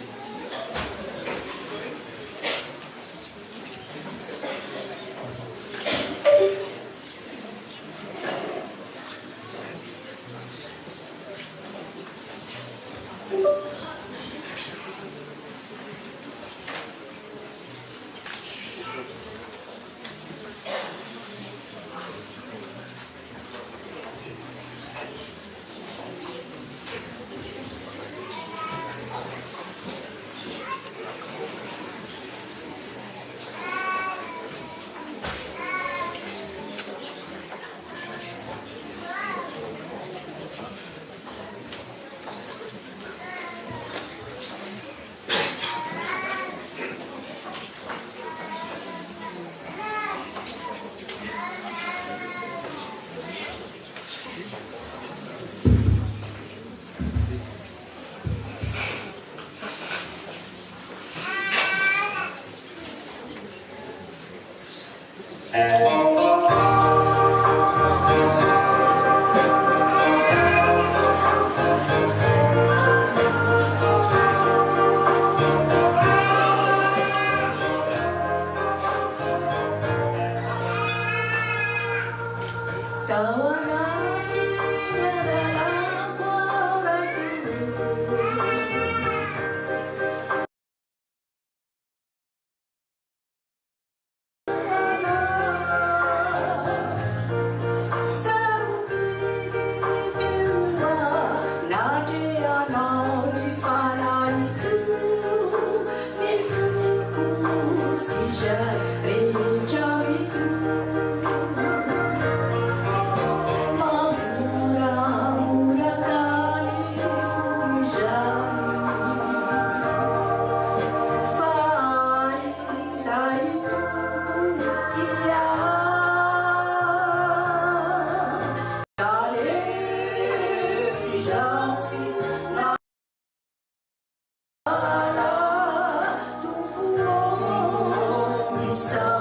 So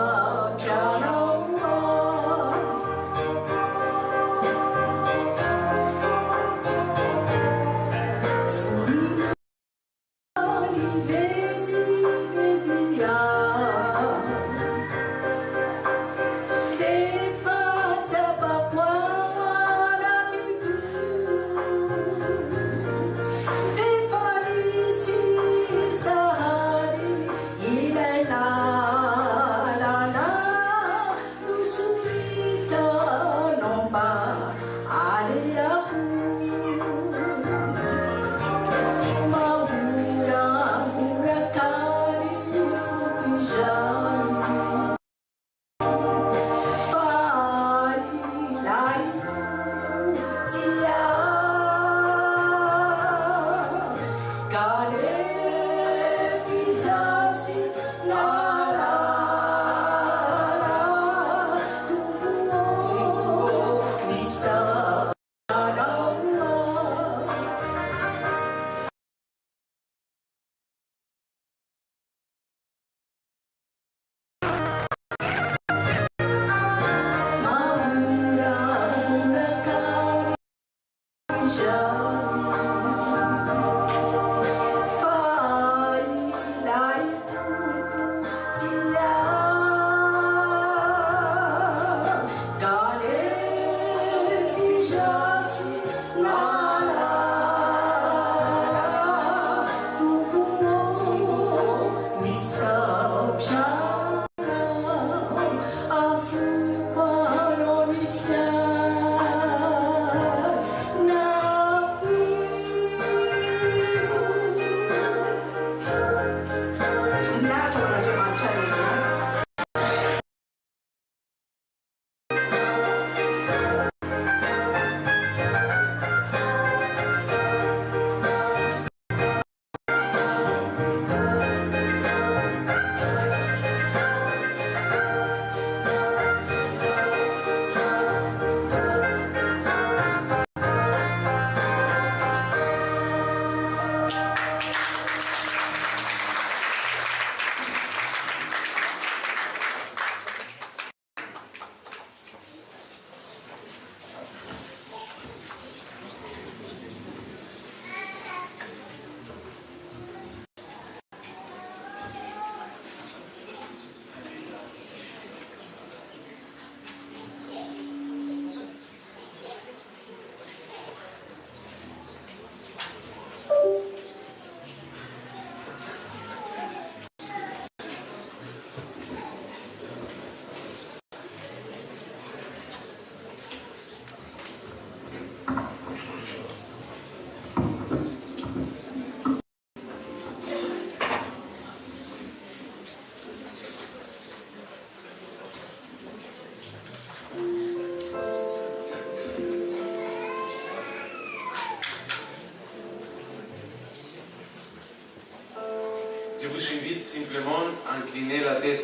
Je vous invite simplement à incliner la tête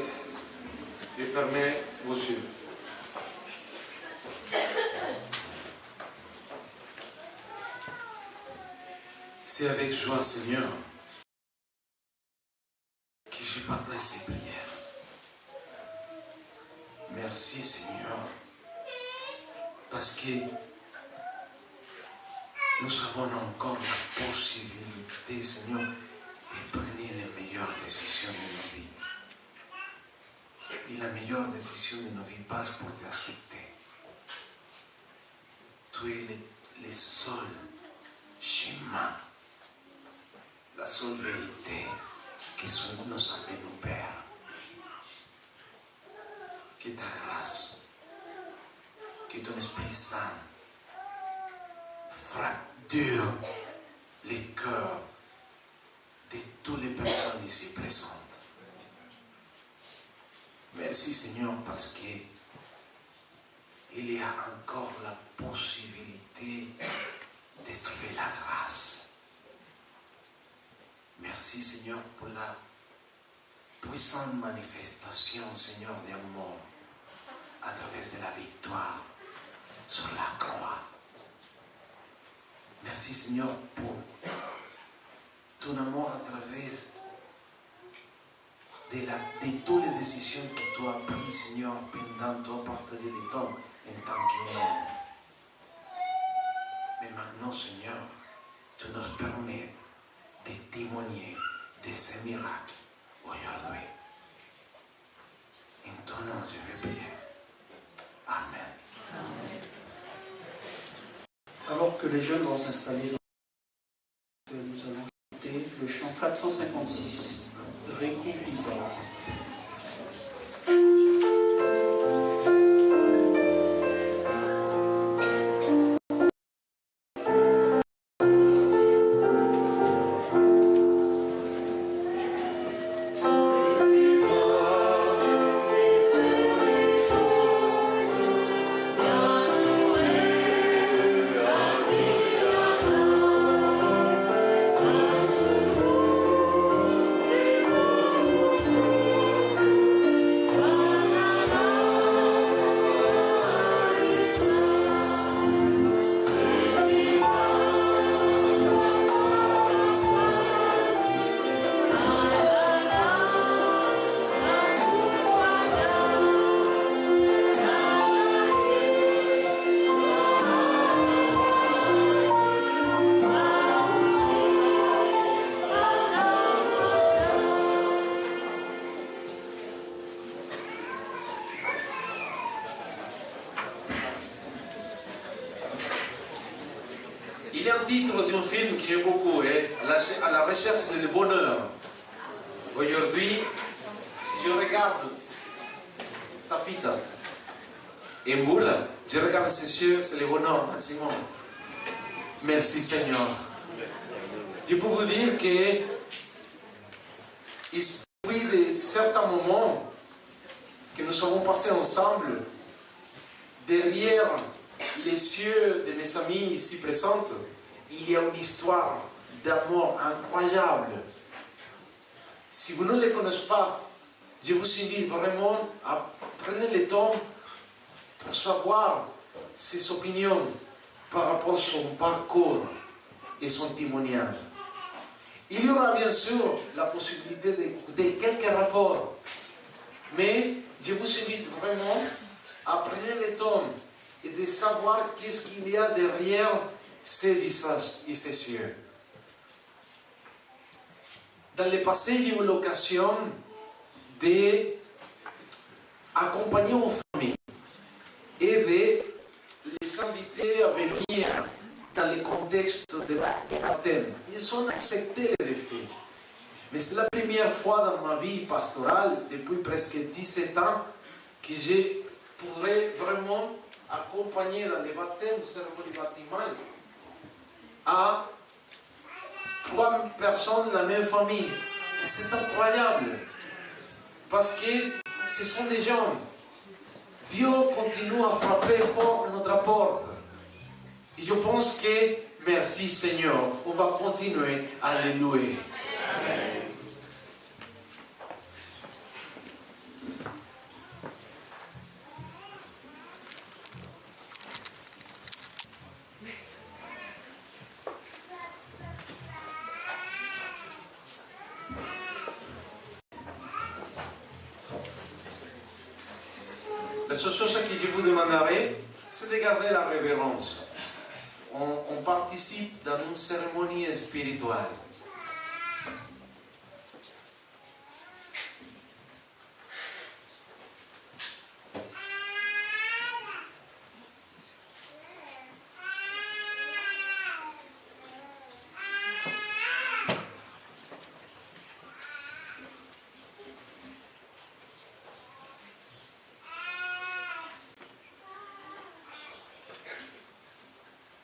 et fermer vos yeux. C'est avec joie, Seigneur, que je partage ces prières. Merci, Seigneur, parce que nous avons encore la possibilité, Seigneur, de prendre les meilleures décisions de nos vies. Et la meilleure décision de nos vies passe pour t'accepter. Tu es le seul chemin, la seule vérité que nous appelle nos Pères. Que ta grâce, que ton Esprit Saint fracture les cœurs de toutes les personnes ici présentes. Merci Seigneur parce que il y a encore la possibilité de trouver la grâce. Merci Seigneur pour la puissante manifestation, Seigneur, d'amour à travers de la victoire sur la croix. Merci Seigneur pour ton amour à travers de toutes les décisions que tu as prises, Seigneur, pendant tu as partagé le temps en tant qu'homme. Mais maintenant, Seigneur, tu nous permets de témoigner de ces miracles aujourd'hui. En ton nom, je vais prier. Amen. Alors que les jeunes vont s'installer, nous allons chanter le chant 456, Recu Isaïe. Il y a un titre d'un film que j'aime beaucoup, à la recherche du bonheur. Aujourd'hui, si je regarde ta fille et boule, je regarde ses yeux, c'est le bonheur maximum. Merci Seigneur. Je peux vous dire que il s'agit de certains moments que nous avons passés ensemble derrière les yeux de mes amis ici présentes. Il y a une histoire d'amour incroyable. Si vous ne les connaissez pas, je vous invite vraiment à prendre le temps pour savoir ses opinions par rapport à son parcours et son témoignage. Il y aura bien sûr la possibilité d'écouter quelques rapports, mais je vous invite vraiment à prendre le temps et de savoir qu'est-ce qu'il y a derrière ces visages et ces yeux. Dans le passé, j'ai eu l'occasion d'accompagner aux familles et de les inviter à venir dans le contexte de baptême. Ils ont accepté le défi. Mais c'est la première fois dans ma vie pastorale, depuis presque 17 ans, que je pourrais vraiment accompagner dans les baptêmes, cérémonie baptismale, à 3 personnes de la même famille. Et c'est incroyable. Parce que ce sont des gens. Dieu continue à frapper fort notre porte. Et je pense que, merci Seigneur, on va continuer à le louer. la seule chose que je vous demanderai, c'est de garder la révérence. On participe dans une cérémonie spirituelle.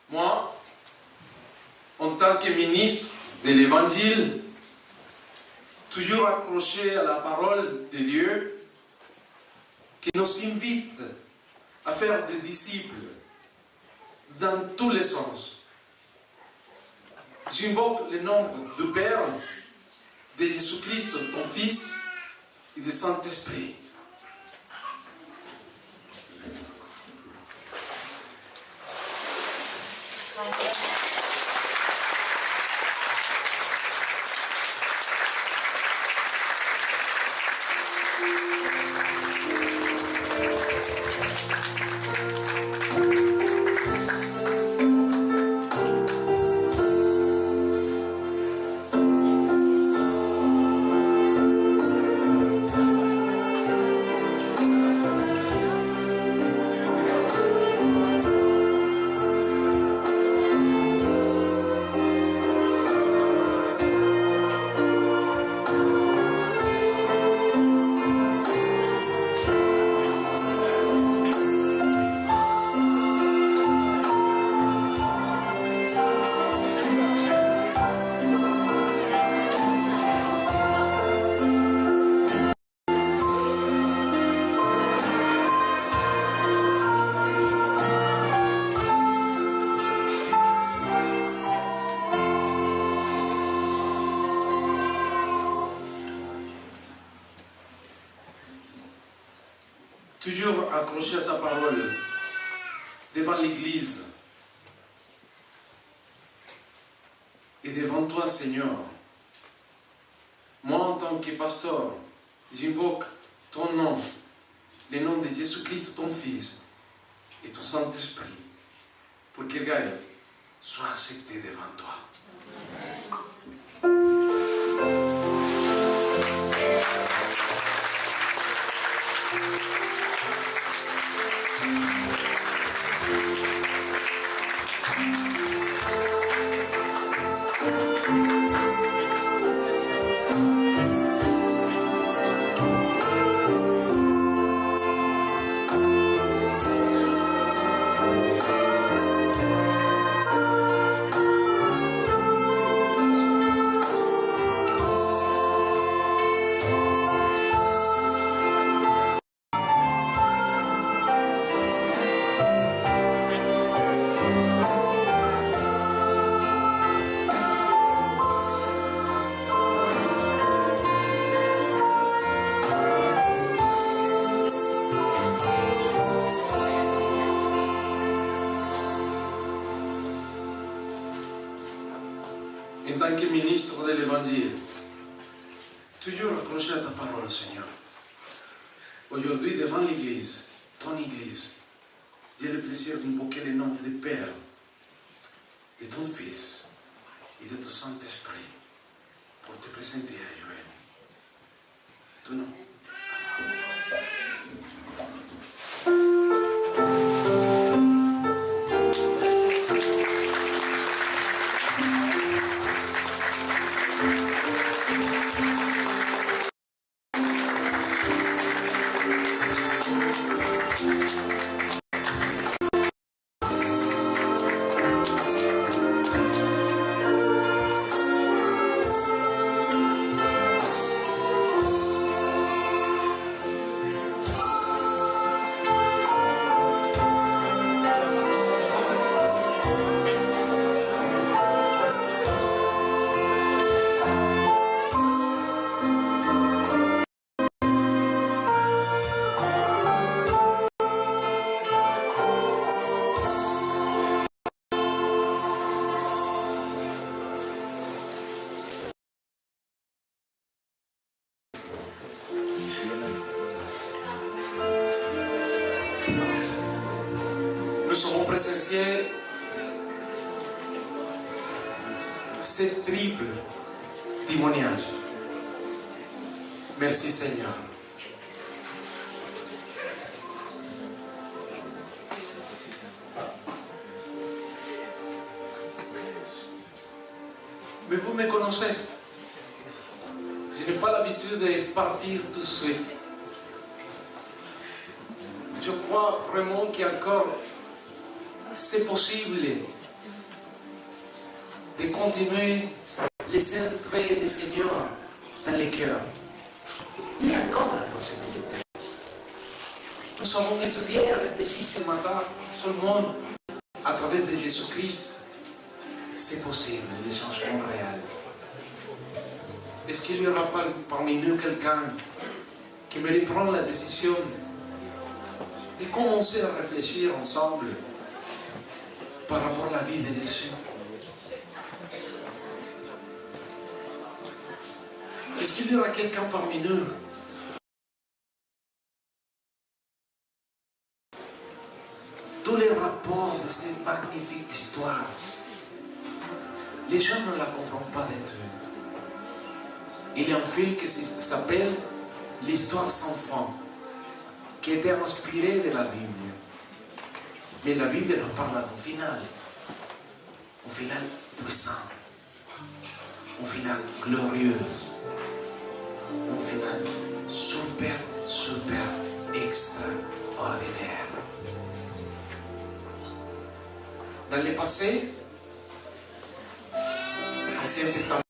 Moi, en tant que ministre de l'Évangile, toujours accroché à la parole de Dieu, qui nous invite à faire des disciples dans tous les sens. J'invoque le nom du Père, de Jésus-Christ, ton Fils, et du Saint-Esprit. Toujours accroché à ta parole devant l'Église et devant toi, Seigneur. Moi, en tant que pasteur, j'invoque ton nom, le nom de Jésus-Christ, ton Fils, et ton Saint-Esprit, pour que Gaël soit accepté devant toi. En tant que ministre de l'Évangile, toujours accroché à ta parole, Seigneur. Aujourd'hui, devant l'Église, ton Église, j'ai le plaisir d'invoquer le nom du Père, de ton Fils et de ton Saint-Esprit pour te présenter à Joël. Ton nom. présencié ce triple témoignage. Merci Seigneur. Mais vous me connaissez. Je n'ai pas l'habitude de partir tout de suite. Je crois vraiment qu'encore c'est possible de continuer les entrées du Seigneur dans les cœurs. Il y a encore la possibilité. Nous avons étudié et réfléchi ce matin sur le monde à travers de Jésus-Christ. C'est possible, les changements réels. Est-ce qu'il n'y aura pas parmi nous quelqu'un qui me prendre la décision de commencer à réfléchir ensemble par rapport à la vie de Jésus? Est-ce qu'il y aura quelqu'un parmi nous tous les rapports de cette magnifique histoire, les gens ne la comprennent pas du tout. Il y a un film qui s'appelle L'histoire sans fin, qui était inspiré de la Bible. Mais la Bible nous parle d'un final puissant, un final glorieux, un final super extraordinaire. Dans le passé, Ancien Testament,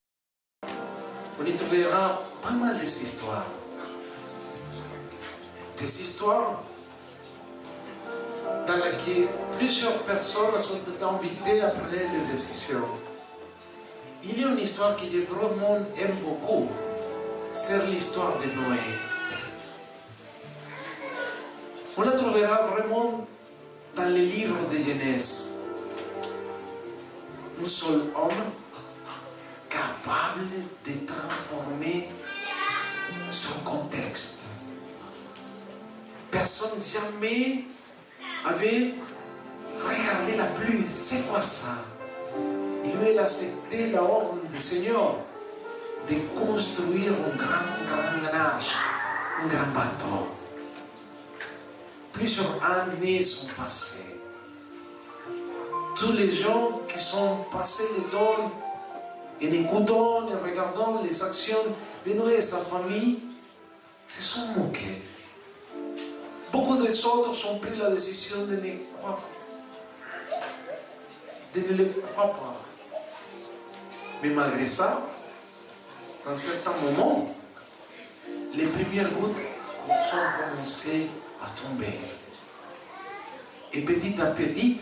on y trouvera pas mal d'histoires. Des histoires dans lesquelles plusieurs personnes sont invitées à prendre des décisions. Il y a une histoire que le grand monde aime beaucoup, c'est l'histoire de Noé. On la trouvera vraiment dans les livres de Genèse. Un seul homme capable de transformer son contexte. Personne jamais avait regardé la pluie. C'est quoi ça? Il a accepté l'ordre du Seigneur de construire un grand nage, un grand bateau. Plusieurs années sont passées. Tous les gens qui sont passés le temps en écoutant et regardant les actions de Noé et sa famille se sont moqués. Beaucoup des autres ont pris la décision de ne le croire pas. Mais malgré ça, dans certains moments, les premières gouttes ont commencé à tomber. Et petit à petit,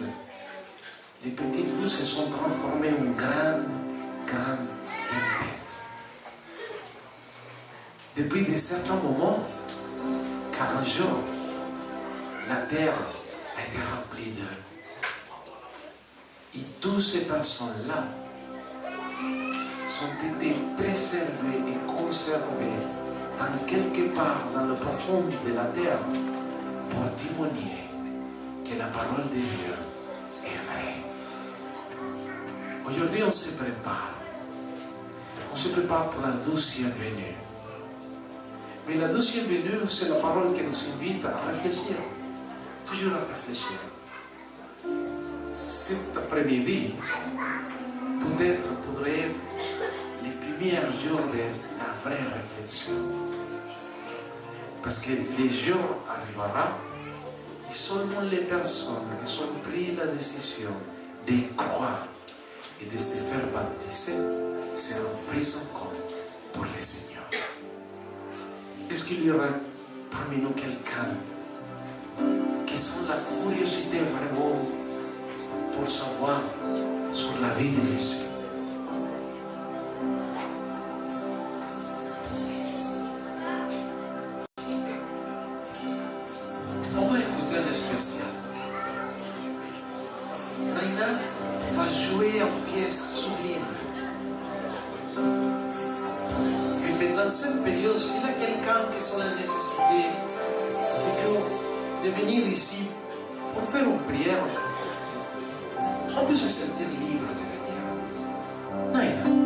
les petites gouttes se sont transformées en grande tempête. Depuis de certains moments, 40 jours, la terre a été remplie d'eux. Et toutes ces personnes-là sont été préservées et conservées dans quelque part dans le profond de la terre pour témoigner que la parole de Dieu est vraie. Aujourd'hui, on se prépare. On se prépare pour la deuxième venue. Mais la deuxième venue, c'est la parole qui nous invite à réfléchir. Toujours à réfléchir. Cet après-midi, peut-être pourrait être les premiers jours de la vraie réflexion. Parce que les jours arriveront et seulement les personnes qui ont pris la décision de croire et de se faire baptiser seront prises en compte pour le Seigneur. Est-ce qu'il y aura parmi nous quelqu'un qui sent la curiosité vraiment pour savoir sur la vie de Jésus? On va écouter un spécial. Naina va jouer en pièce sublime. Mais dans cette période, s'il y a quelqu'un qui sent la nécessité de venir ici pour faire une prière, on peut se sentir libre de venir. Naina.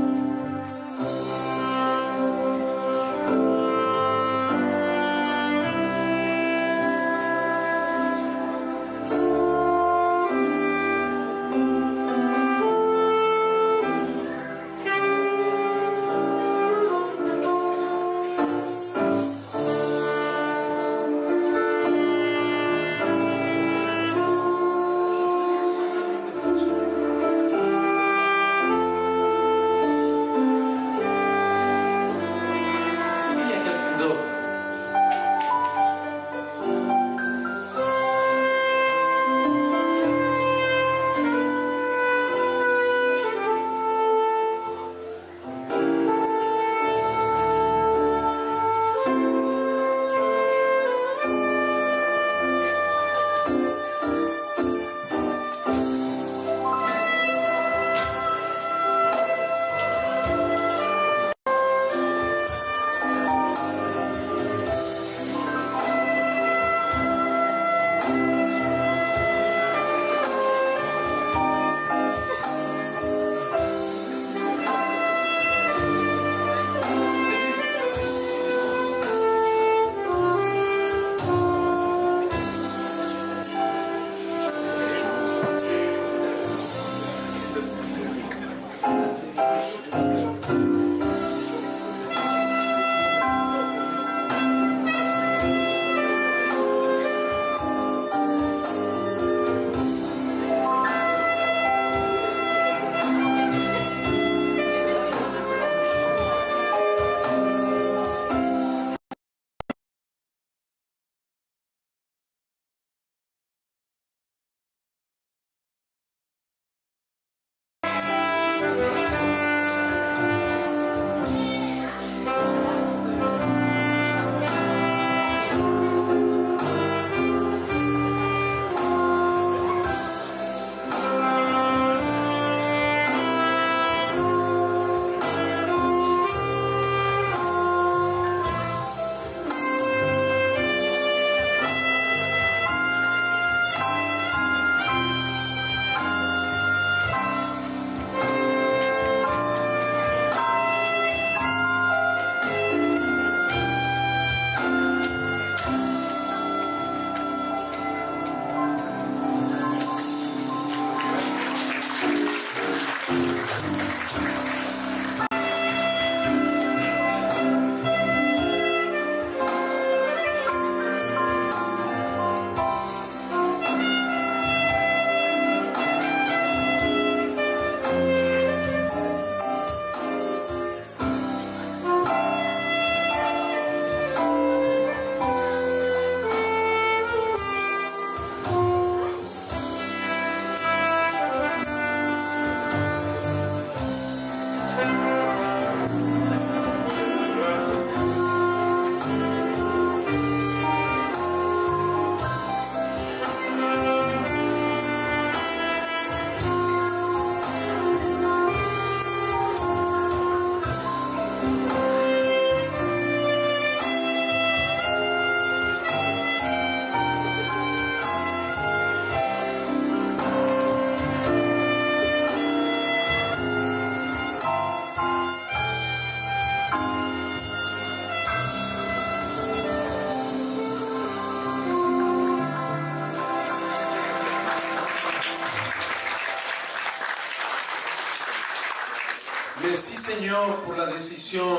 Merci Seigneur pour la décision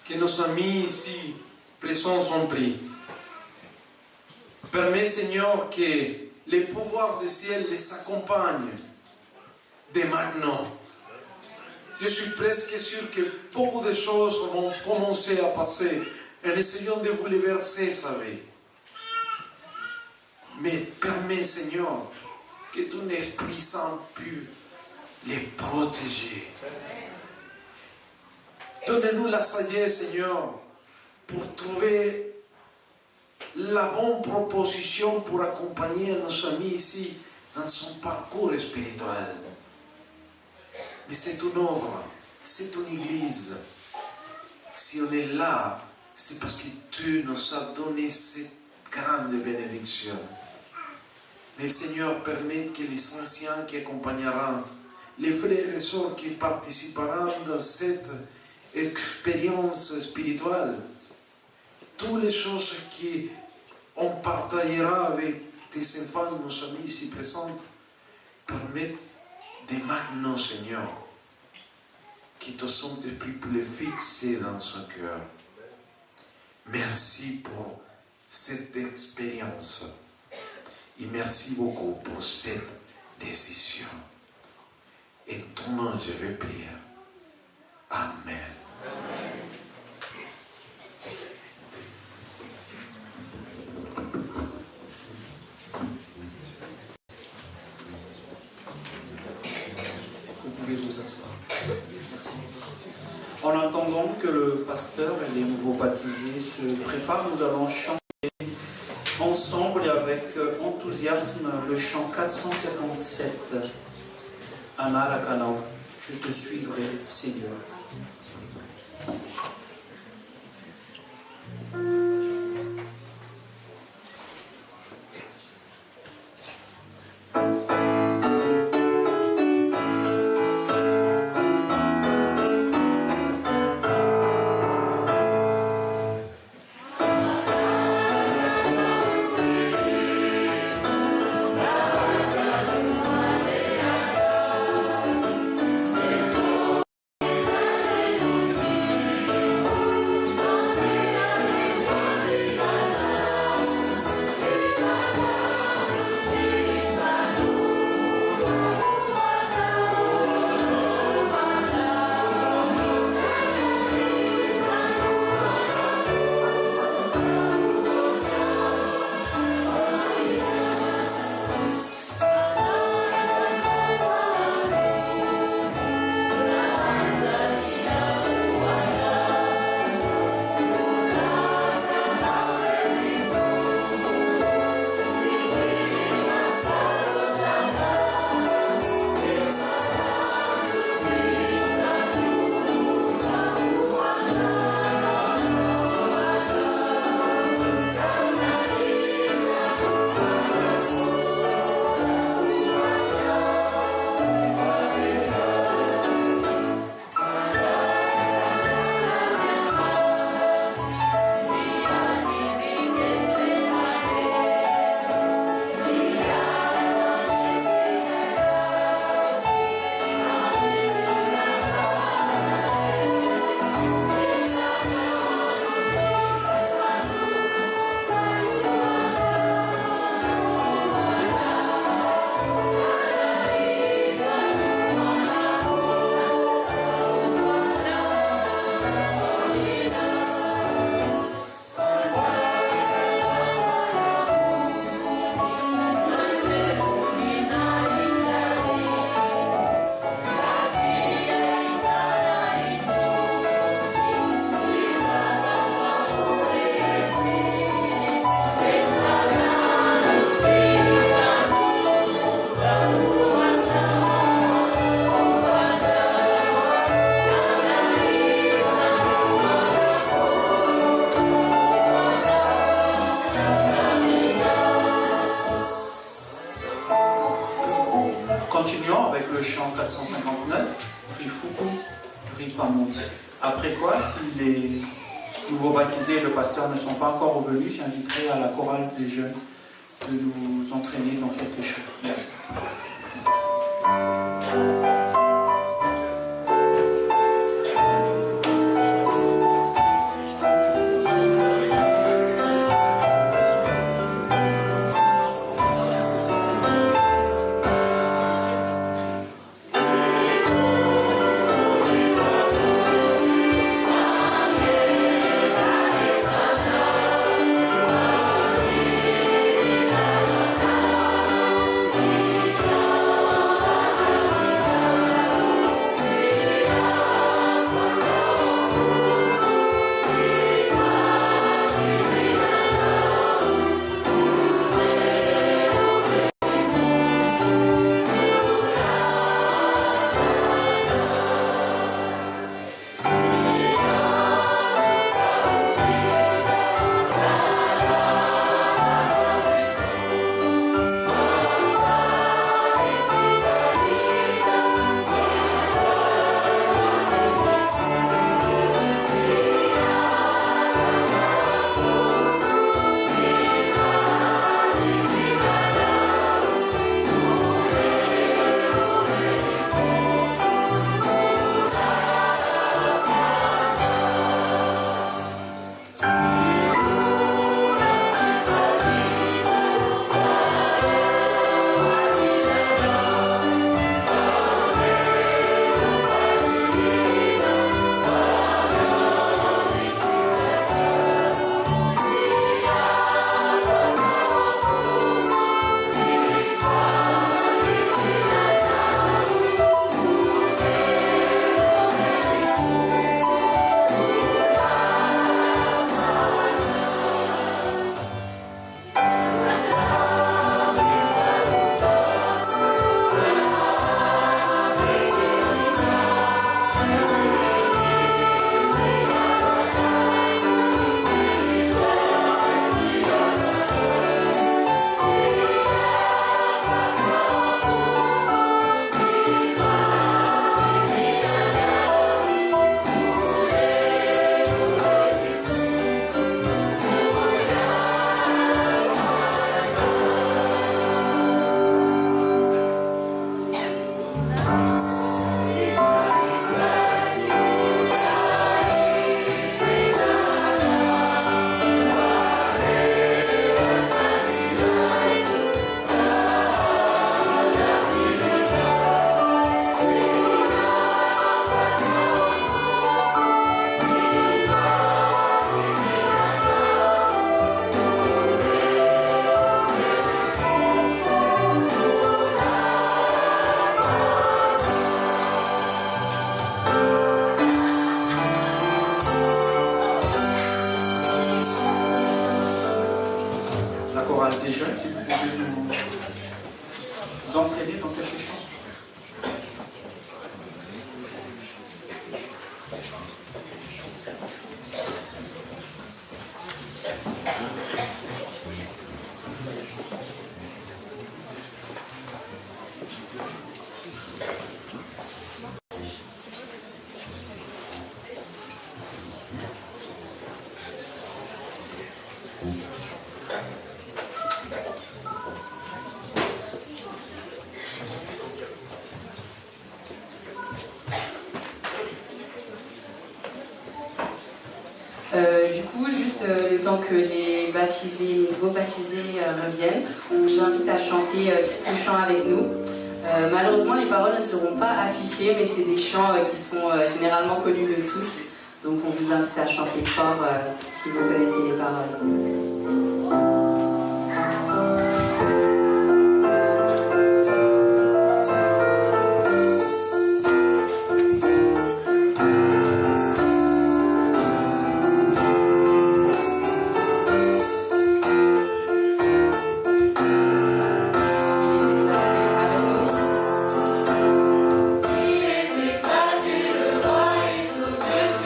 que nos amis ici présents ont pris. Permets Seigneur que les pouvoirs du ciel les accompagnent dès maintenant. Je suis presque sûr que beaucoup de choses vont commencer à passer en essayant de vous les verser, savez. Mais permets Seigneur que ton Esprit Saint puisse les protéger. Donne-nous la sagesse, Seigneur, pour trouver la bonne proposition pour accompagner nos amis ici dans son parcours spirituel. Mais c'est ton œuvre, c'est ton Église. Si on est là, c'est parce que tu nous as donné cette grande bénédiction. Mais Seigneur, permette que les anciens qui accompagneront, les frères et sœurs qui participeront dans cette expérience spirituelle, toutes les choses qu'on partagera avec tes enfants, nos amis ici présents, permettent de maintenant, Seigneur, que ton Saint-Esprit puisse fixer dans son cœur. Merci pour cette expérience et merci beaucoup pour cette décision. En ton nom, je vais prier. Amen. Vous pouvez vous asseoir. Merci. En attendant que le pasteur et les nouveaux baptisés se préparent, nous allons chanter ensemble et avec enthousiasme le chant 457. Anara Kanao, je te suivrai, Seigneur. Continuons avec le chant 459, Rifuku Ripamut. Après quoi, si les nouveaux baptisés et le pasteur ne sont pas encore revenus, j'inviterai à la chorale des jeunes de nous entraîner dans quelque chose. Merci. Amen. chorale des jeunes, si vous pouvez nous entraîner dans quelque chose. Du coup, juste le temps que les nouveaux baptisés reviennent, on vous invite à chanter quelques chants avec nous. Malheureusement, les paroles ne seront pas affichées, mais c'est des chants qui sont généralement connus de tous. Donc on vous invite à chanter fort si vous connaissez les paroles.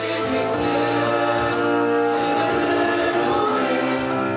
Dessus des cieux, je veux louer.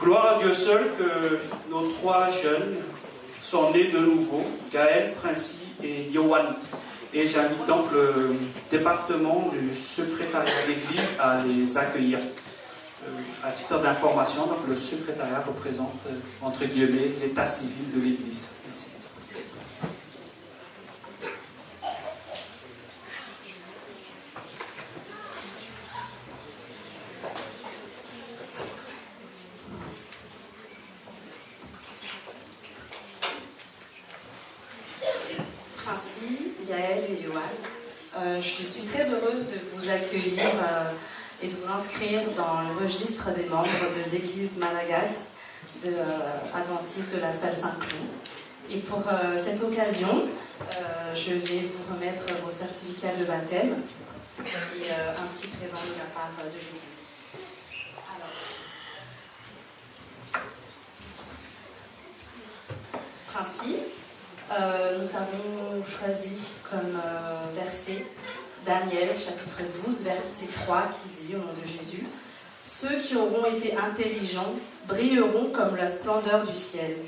Gloire à Dieu seul que nos trois jeunes sont nés de nouveau, Gaël, Princy et Yohan. Et j'invite donc le département du secrétariat d'église à les accueillir. À titre d'information, donc le secrétariat représente, entre guillemets, l'état civil de l'église. Merci. Gaël et Yohan. Je suis très heureuse de vous accueillir et de vous inscrire dans le registre des membres de l'église Malagas adventiste de la salle Saint-Cloud. Et pour cette occasion, je vais vous remettre vos certificats de baptême et un petit présent de la part de Jésus. Alors, principe. Nous avons choisi comme verset Daniel chapitre 12 verset 3 qui dit au nom de Jésus: Ceux qui auront été intelligents brilleront comme la splendeur du ciel.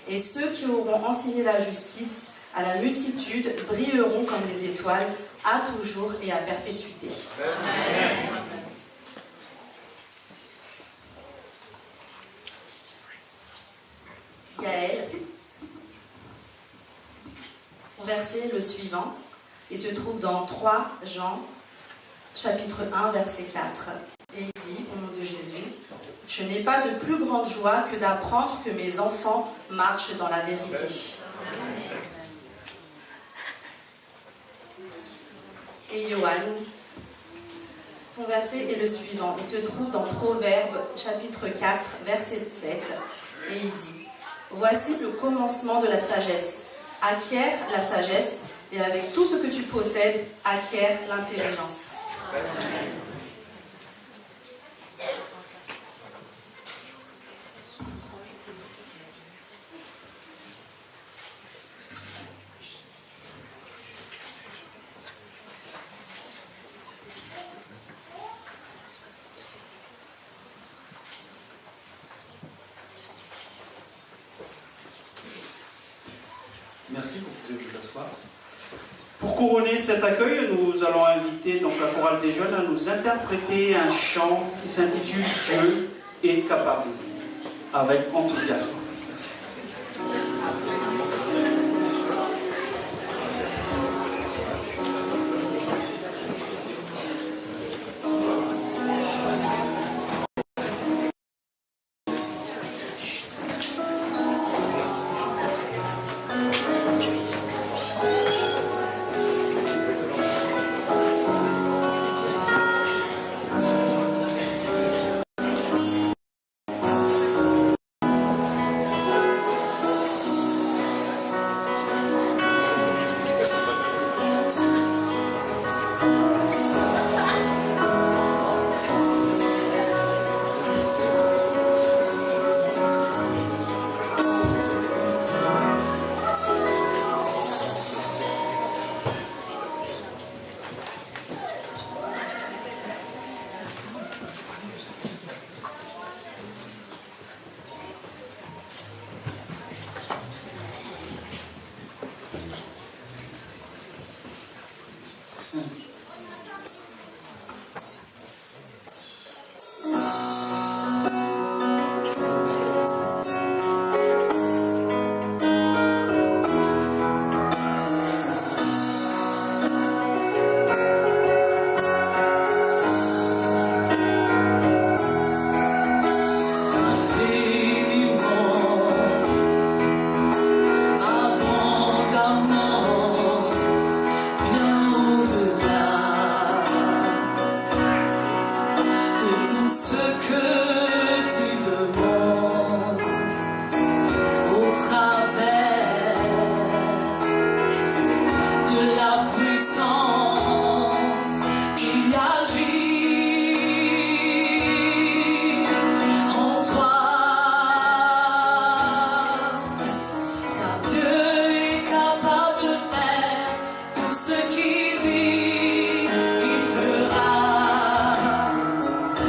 Et ceux qui auront enseigné la justice à la multitude brilleront comme les étoiles, à toujours et à perpétuité. Amen. Gaël, ton verset est le suivant, et se trouve dans 3 Jean, chapitre 1, verset 4. Et il dit, au nom de Jésus, « Je n'ai pas de plus grande joie que d'apprendre que mes enfants marchent dans la vérité. » Et Johan, ton verset est le suivant. Il se trouve dans Proverbes, chapitre 4, verset 7. Et il dit, « Voici le commencement de la sagesse. Acquiert la sagesse, et avec tout ce que tu possèdes, acquiert l'intelligence. » Merci, vous pouvez vous asseoir. Pour couronner cet accueil, nous allons inviter donc la chorale des jeunes à nous interpréter un chant qui s'intitule « Dieu est capable » avec enthousiasme. Il a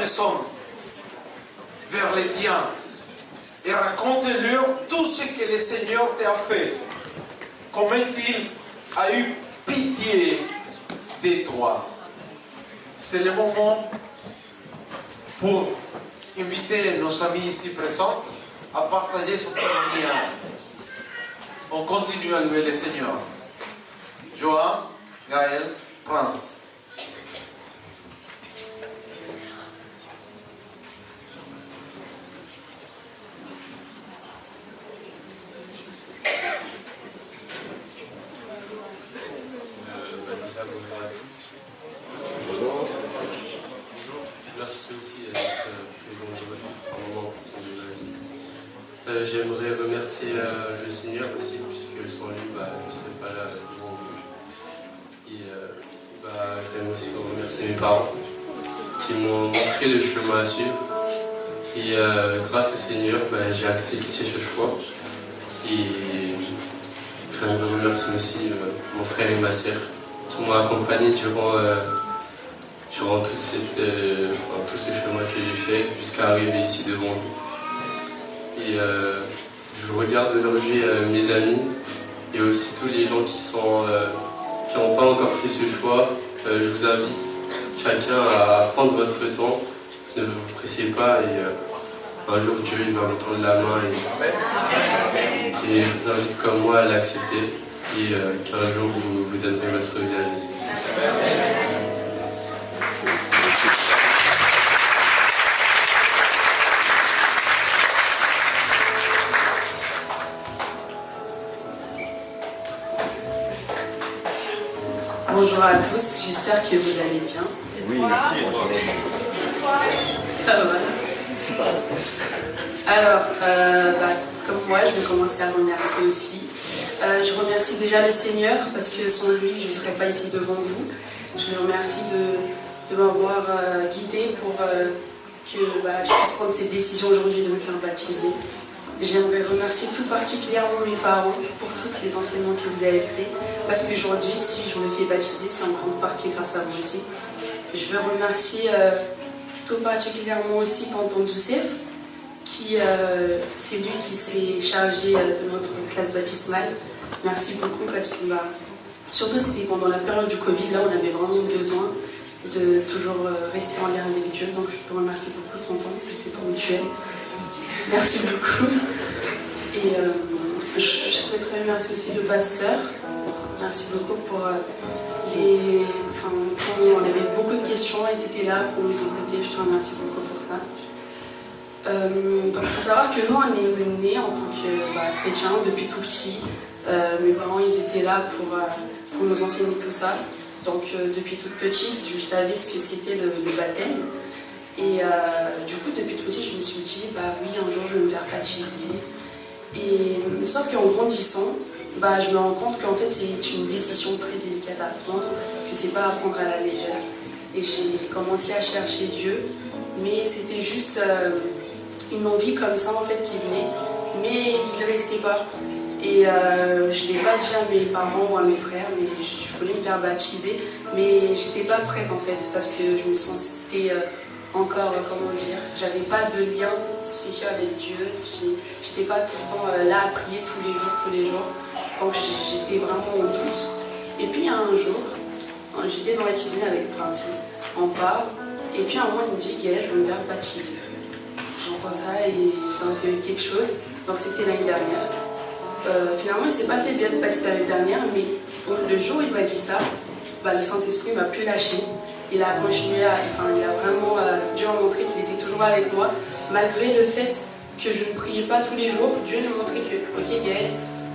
maison, vers les tiens, et raconte-leur tout ce que le Seigneur t'a fait. Comment il a eu pitié de toi. C'est le moment pour inviter nos amis ici présents à partager ce témoignage. On continue à louer le Seigneur. Joan, Gaël, Franz. Merci aussi d'être présent un moment pour j'aimerais remercier le Seigneur aussi, puisque sans lui, je ne serais pas là devant vous. Et j'aimerais aussi remercier mes parents qui m'ont montré le chemin à suivre. Et grâce au Seigneur, j'ai accepté ce choix. Et j'aimerais remercier aussi mon frère et ma sœur qui m'ont accompagné durant tout ce chemin que j'ai fait jusqu'à arriver ici devant vous. Et je regarde aujourd'hui mes amis et aussi tous les gens qui n'ont pas encore fait ce choix. Je vous invite chacun à prendre votre temps, ne vous pressez pas et un jour Dieu va vous tendre la main et je vous invite comme moi à l'accepter et qu'un jour vous donnerez votre vie à Jésus. Bonjour à tous, j'espère que vous allez bien. Oui, merci. Ça va. Alors, comme moi, je vais commencer à remercier aussi. Je remercie déjà le Seigneur parce que sans lui, je ne serais pas ici devant vous. Je le remercie de m'avoir guidée pour que je puisse prendre cette décision aujourd'hui de me faire baptiser. J'aimerais remercier tout particulièrement mes parents pour tous les enseignements que vous avez faits. Parce qu'aujourd'hui, si je me fais baptiser, c'est en grande partie grâce à vous aussi. Je veux remercier tout particulièrement aussi tonton Youssef, qui c'est lui qui s'est chargé de notre classe baptismale. Merci beaucoup parce que surtout c'était pendant la période du Covid, là on avait vraiment besoin de toujours rester en lien avec Dieu. Donc je te remercie beaucoup tonton, je sais pas où tu es. Merci beaucoup. Et je souhaiterais remercier aussi le pasteur. Merci beaucoup pour on avait beaucoup de questions et tu étais là pour nous écouter. Je te remercie beaucoup pour ça. Donc il faut savoir que nous on est nés en tant que chrétiens depuis tout petit. Mes parents ils étaient là pour nous enseigner tout ça. Donc depuis toute petite je savais ce que c'était le baptême. Et du coup depuis toute petite je me suis dit oui un jour je vais me faire baptiser. Et sauf qu'en grandissant, je me rends compte qu'en fait c'est une décision très délicate à prendre, que c'est pas à prendre à la légère. Et j'ai commencé à chercher Dieu, mais c'était juste une envie comme ça en fait qui venait, mais il ne restait pas. Et je ne l'ai pas dit à mes parents ou à mes frères, mais je voulais me faire baptiser, mais j'étais pas prête en fait, parce que je me sentais encore, j'avais pas de lien spécial avec Dieu, j'étais pas tout le temps là à prier tous les jours, donc j'étais vraiment en doute. Et puis un jour, j'étais dans la cuisine avec Francine, on parle, et puis un moment il me dit Gaëlle, je veux me faire baptiser. J'entends ça et ça m'a fait quelque chose, donc c'était l'année dernière. Finalement il s'est pas fait bien de baptiser l'année dernière, mais le jour où il m'a dit ça, le Saint-Esprit m'a plus lâché. Il a continué il a vraiment Dieu a montré qu'il était toujours avec moi, malgré le fait que je ne priais pas tous les jours. Dieu nous montrait que, ok Gaëlle,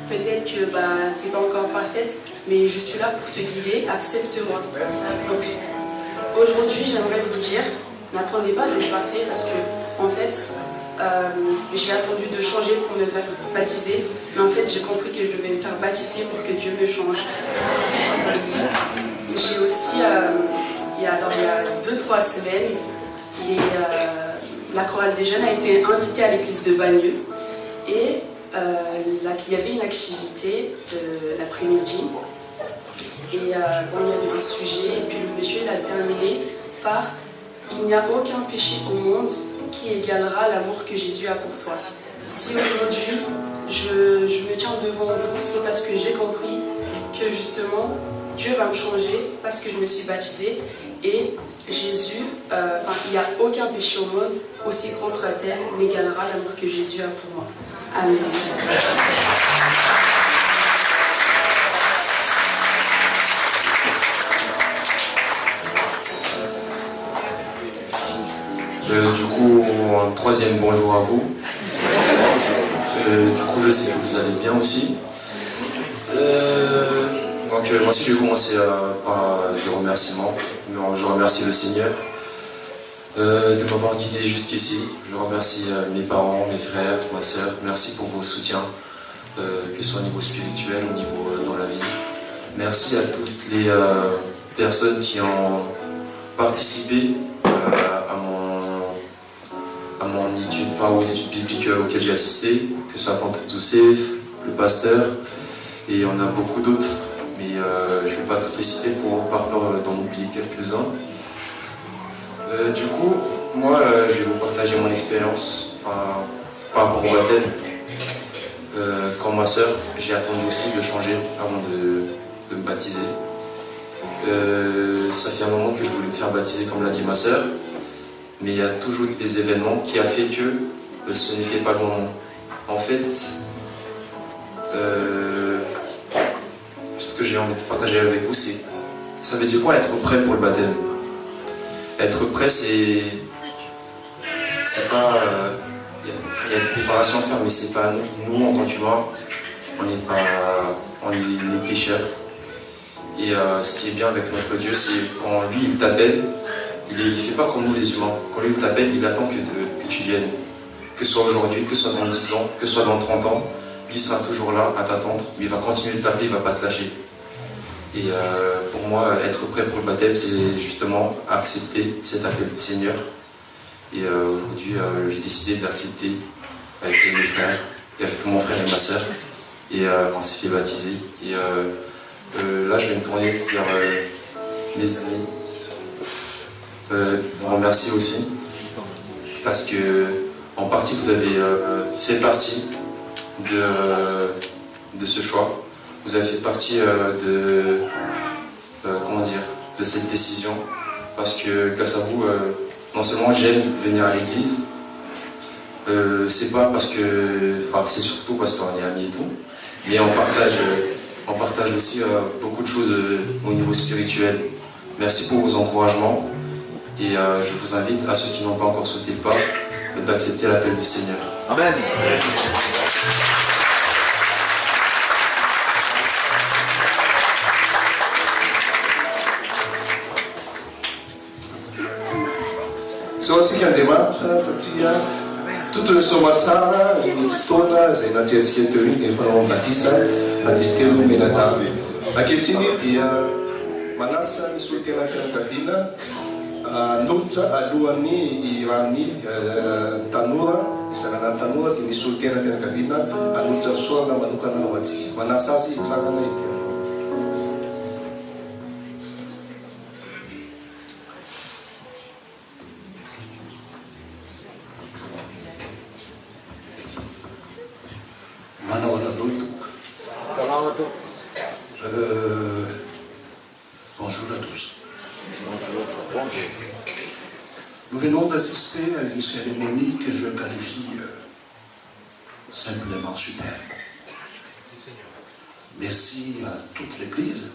peut-être que tu n'es pas encore parfaite, mais je suis là pour te guider, accepte-moi. Donc aujourd'hui j'aimerais vous dire, n'attendez pas d'être parfait parce que en fait j'ai attendu de changer pour me faire baptiser, mais en fait j'ai compris que je devais me faire baptiser pour que Dieu me change. J'ai aussi il y a 2-3 semaines, la chorale des jeunes a été invitée à l'église de Bagneux et il y avait une activité l'après-midi et il y avait un sujet et puis le monsieur il a terminé par il n'y a aucun péché au monde qui égalera l'amour que Jésus a pour toi. Si aujourd'hui je me tiens devant vous, c'est parce que j'ai compris que justement Dieu va me changer parce que je me suis baptisée et Jésus, il n'y a aucun péché au monde, aussi grand soit-elle, n'égalera l'amour que Jésus a pour moi. Amen. Du coup, un troisième bonjour à vous. Du coup, je sais que vous allez bien aussi. Donc, moi aussi, je vais commencer par des remerciements. Je remercie le Seigneur de m'avoir guidé jusqu'ici. Je remercie mes parents, mes frères, ma soeur. Merci pour vos soutiens, que ce soit au niveau spirituel, au niveau dans la vie. Merci à toutes les personnes qui ont participé aux études bibliques auxquelles j'ai assisté, que ce soit Tante Joseph, le pasteur, et il y en a beaucoup d'autres, mais je ne vais pas toutes les citer par peur d'en oublier quelques-uns. Du coup, moi, je vais vous partager mon expérience par rapport au baptême. Quand ma soeur, j'ai attendu aussi de changer avant de me baptiser. Ça fait un moment que je voulais me faire baptiser comme l'a dit ma soeur, mais il y a toujours eu des événements qui a fait que ce n'était pas le moment. En fait, ce que j'ai envie de partager avec vous, c'est ça veut dire quoi être prêt pour le baptême? Être prêt, c'est pas... Il y a des préparations à faire, mais c'est pas nous en tant qu'humains, on est pécheurs. Et ce qui est bien avec notre Dieu, c'est quand lui il t'appelle, il ne fait pas comme nous les humains. Quand lui il t'appelle, il attend que tu viennes. Que ce soit aujourd'hui, que ce soit dans 10 ans, que ce soit dans 30 ans, lui sera toujours là à t'attendre, mais il va continuer de t'appeler, il ne va pas te lâcher. Et pour moi, être prêt pour le baptême, c'est justement accepter cet appel du Seigneur. Et aujourd'hui, j'ai décidé d'accepter avec mes frères, et avec mon frère et ma soeur. Et on s'est fait baptiser. Et là, je vais me tourner vers mes amis. Vous remercier aussi, parce que en partie, vous avez fait partie de ce choix. Vous avez fait partie de cette décision, parce que grâce à vous, non seulement j'aime venir à l'église, c'est pas parce que, c'est surtout parce qu'on est amis et tout, mais on partage aussi beaucoup de choses au niveau spirituel. Merci pour vos encouragements et je vous invite à ceux qui n'ont pas encore sauté le pas d'accepter l'appel du Seigneur. Amen. Soatsika Andriamanitra satria totony soa tsara ny fotoana izay natrehantsika teo iny efa nanao batisa anisy telo menatany. Ankehitriny dia manasa ny solitena fianakaviana nofotra alohan'ny iran'ny tanora, izanana tanora dia ny solitena fianakaviana anofotra soana manokana ho antsika. Manasa azy tsarana ity. Bonjour à tous. Nous venons d'assister à une cérémonie que je qualifie simplement superbe. Merci à toute l'Église.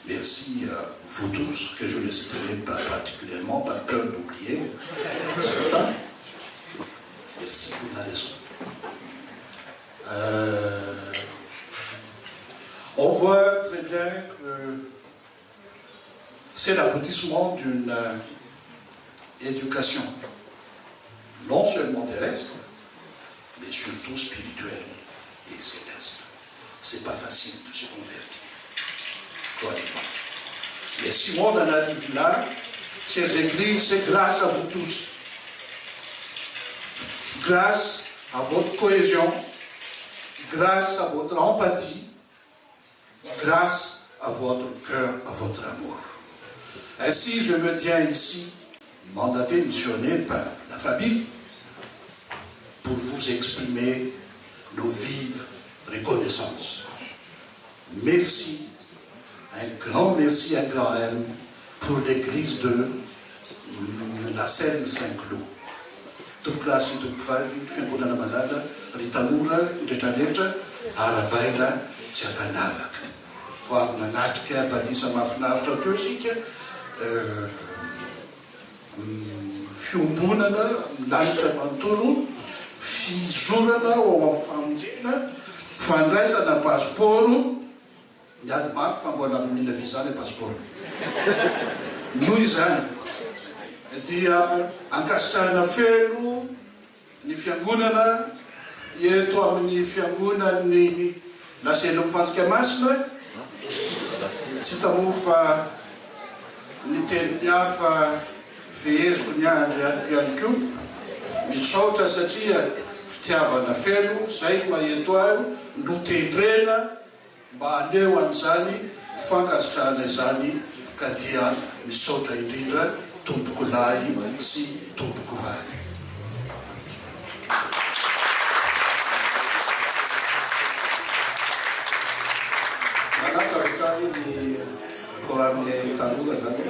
Merci à vous tous, que je ne citerai pas particulièrement par peur d'oublier certains. Merci pour la raison. On voit très bien que c'est l'aboutissement d'une éducation non seulement terrestre, mais surtout spirituelle et céleste. C'est pas facile de se convertir. Croyez-moi. Mais si on en arrive là, ces églises, c'est grâce à vous tous. Grâce à votre cohésion, grâce à votre empathie, grâce à votre cœur, à votre amour. Ainsi, je me tiens ici, mandaté, missionné par la famille, pour vous exprimer nos vives reconnaissances. Merci, un grand merci, un grand M pour l'église de la Seine Saint-Cloud. Tuklasy Tukfavy, Fiangonana Malala, ry tanora rehetra rehetra arabaina tsy ankanavaka. Fa avy nanatrika batisa mahafinaritra teo isika fiombonana lanitra manontolo fizorana ao amin'ny famonjena fandraisana pasiporo miady mafy fa mbola mila vizany pasiporo noho izany dia ankasitrahana felo ny fiangonana eto amin'ny fiangonany Laselo Mifantsika Masina tsy tamo fa ny teny hafa feheziko ny andry ihany koa misaotra satria fitiavana felo zay mahento aho notendrena mba aneo an'izany fankasitrahana izany ka dia misaotra indrindra tompoko lahy sy tompoko vavy. Manasa ritany ny koran'ny tanora zany.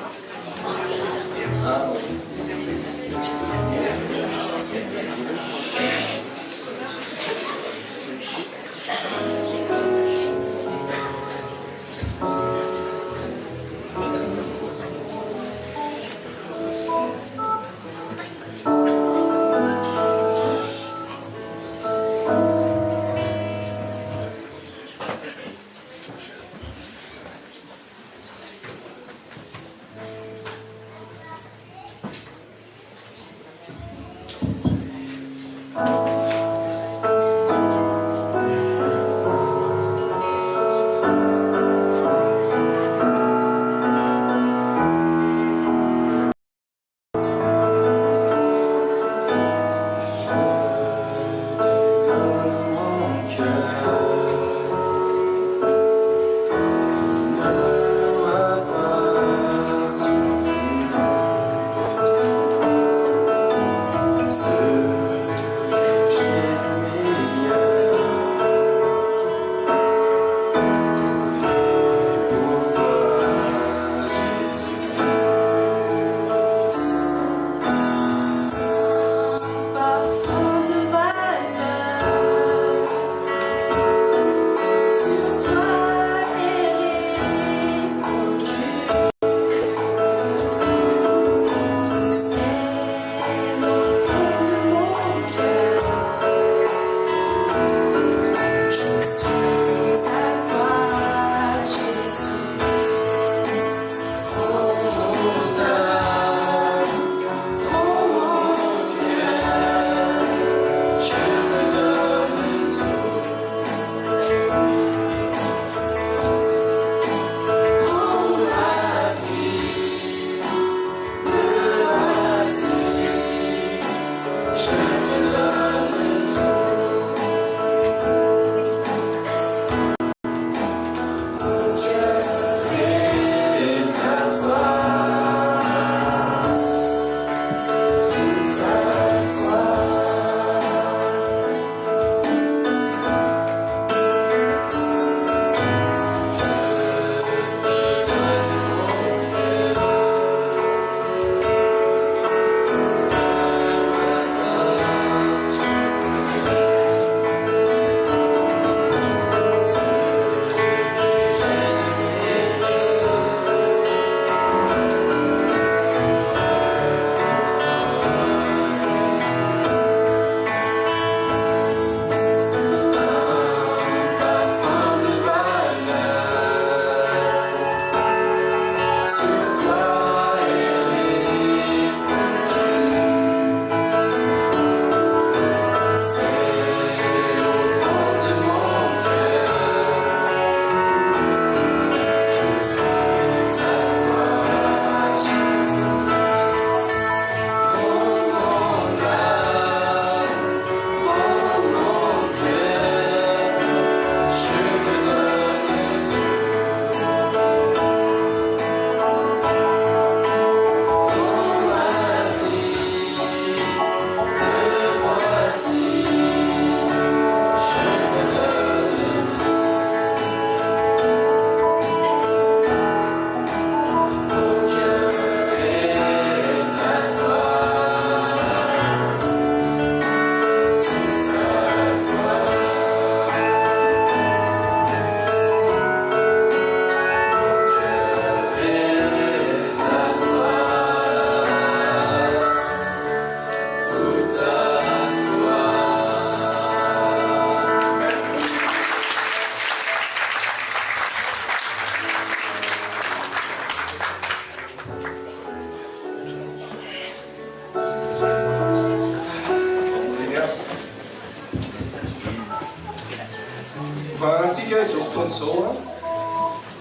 fotoana izao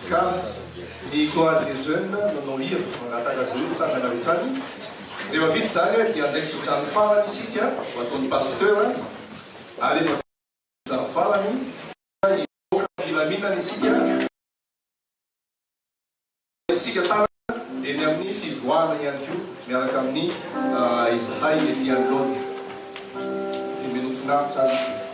ka ny courage des jeunes manao hira mangataka azy ireo mitsangana rehetrany rehefa vita zany dia andraiky tsotrano farany isika ho ataony pasteur ary rehefa tsotrano farany ivoaka filaminana isika tanana eny amin'ny fivoahana ihany ko miaraka amin'ny izahay ety anoloana ny menofinaritra azy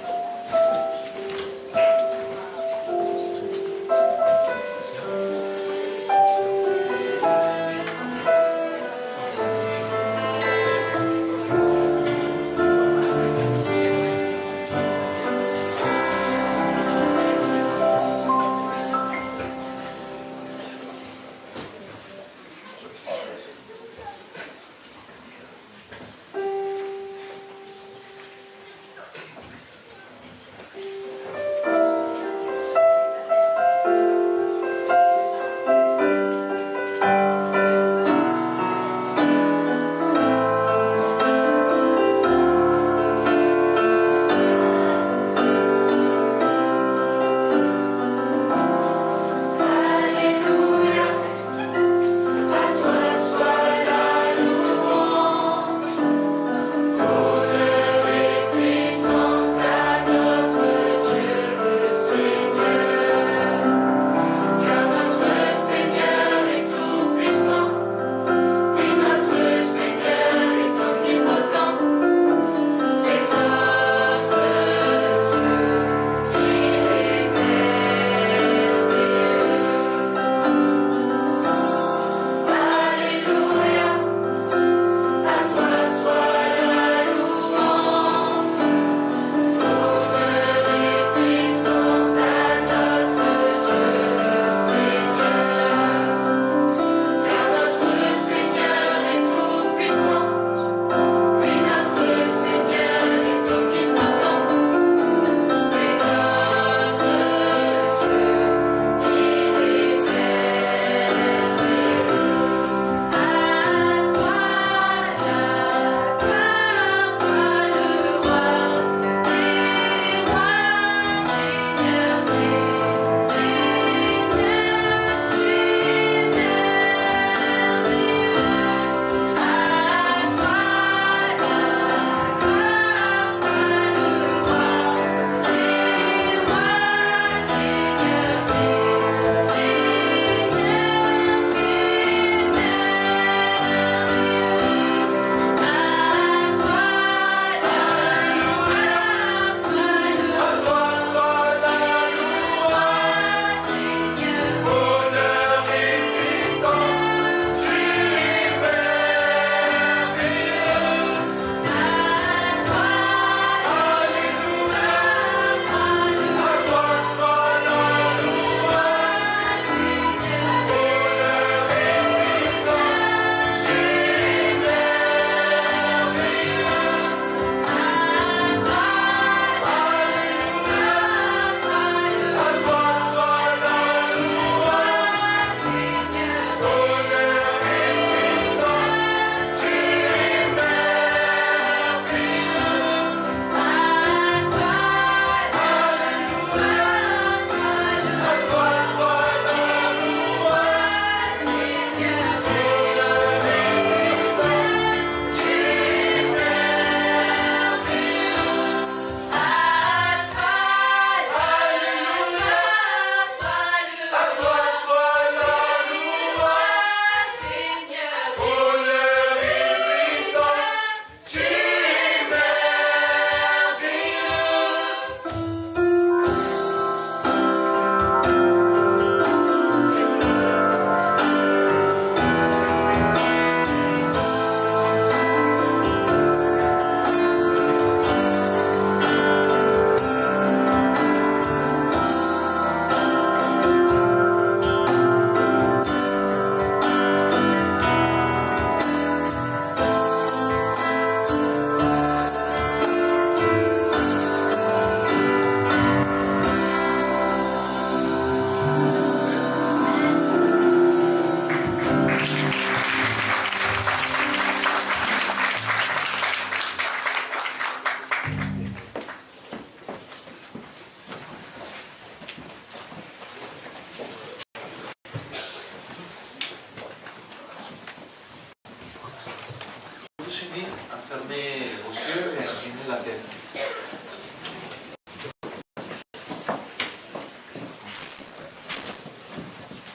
fermer vos yeux et incliner la tête.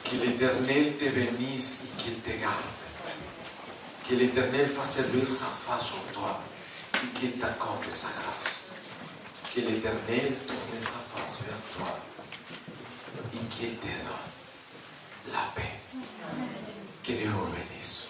Que l'Éternel te bénisse et qu'il te garde. Que l'Éternel fasse servir sa face sur toi et qu'il t'accorde sa grâce. Que l'Éternel tourne sa face vers toi et qu'il te donne la paix. Que Dieu vous bénisse.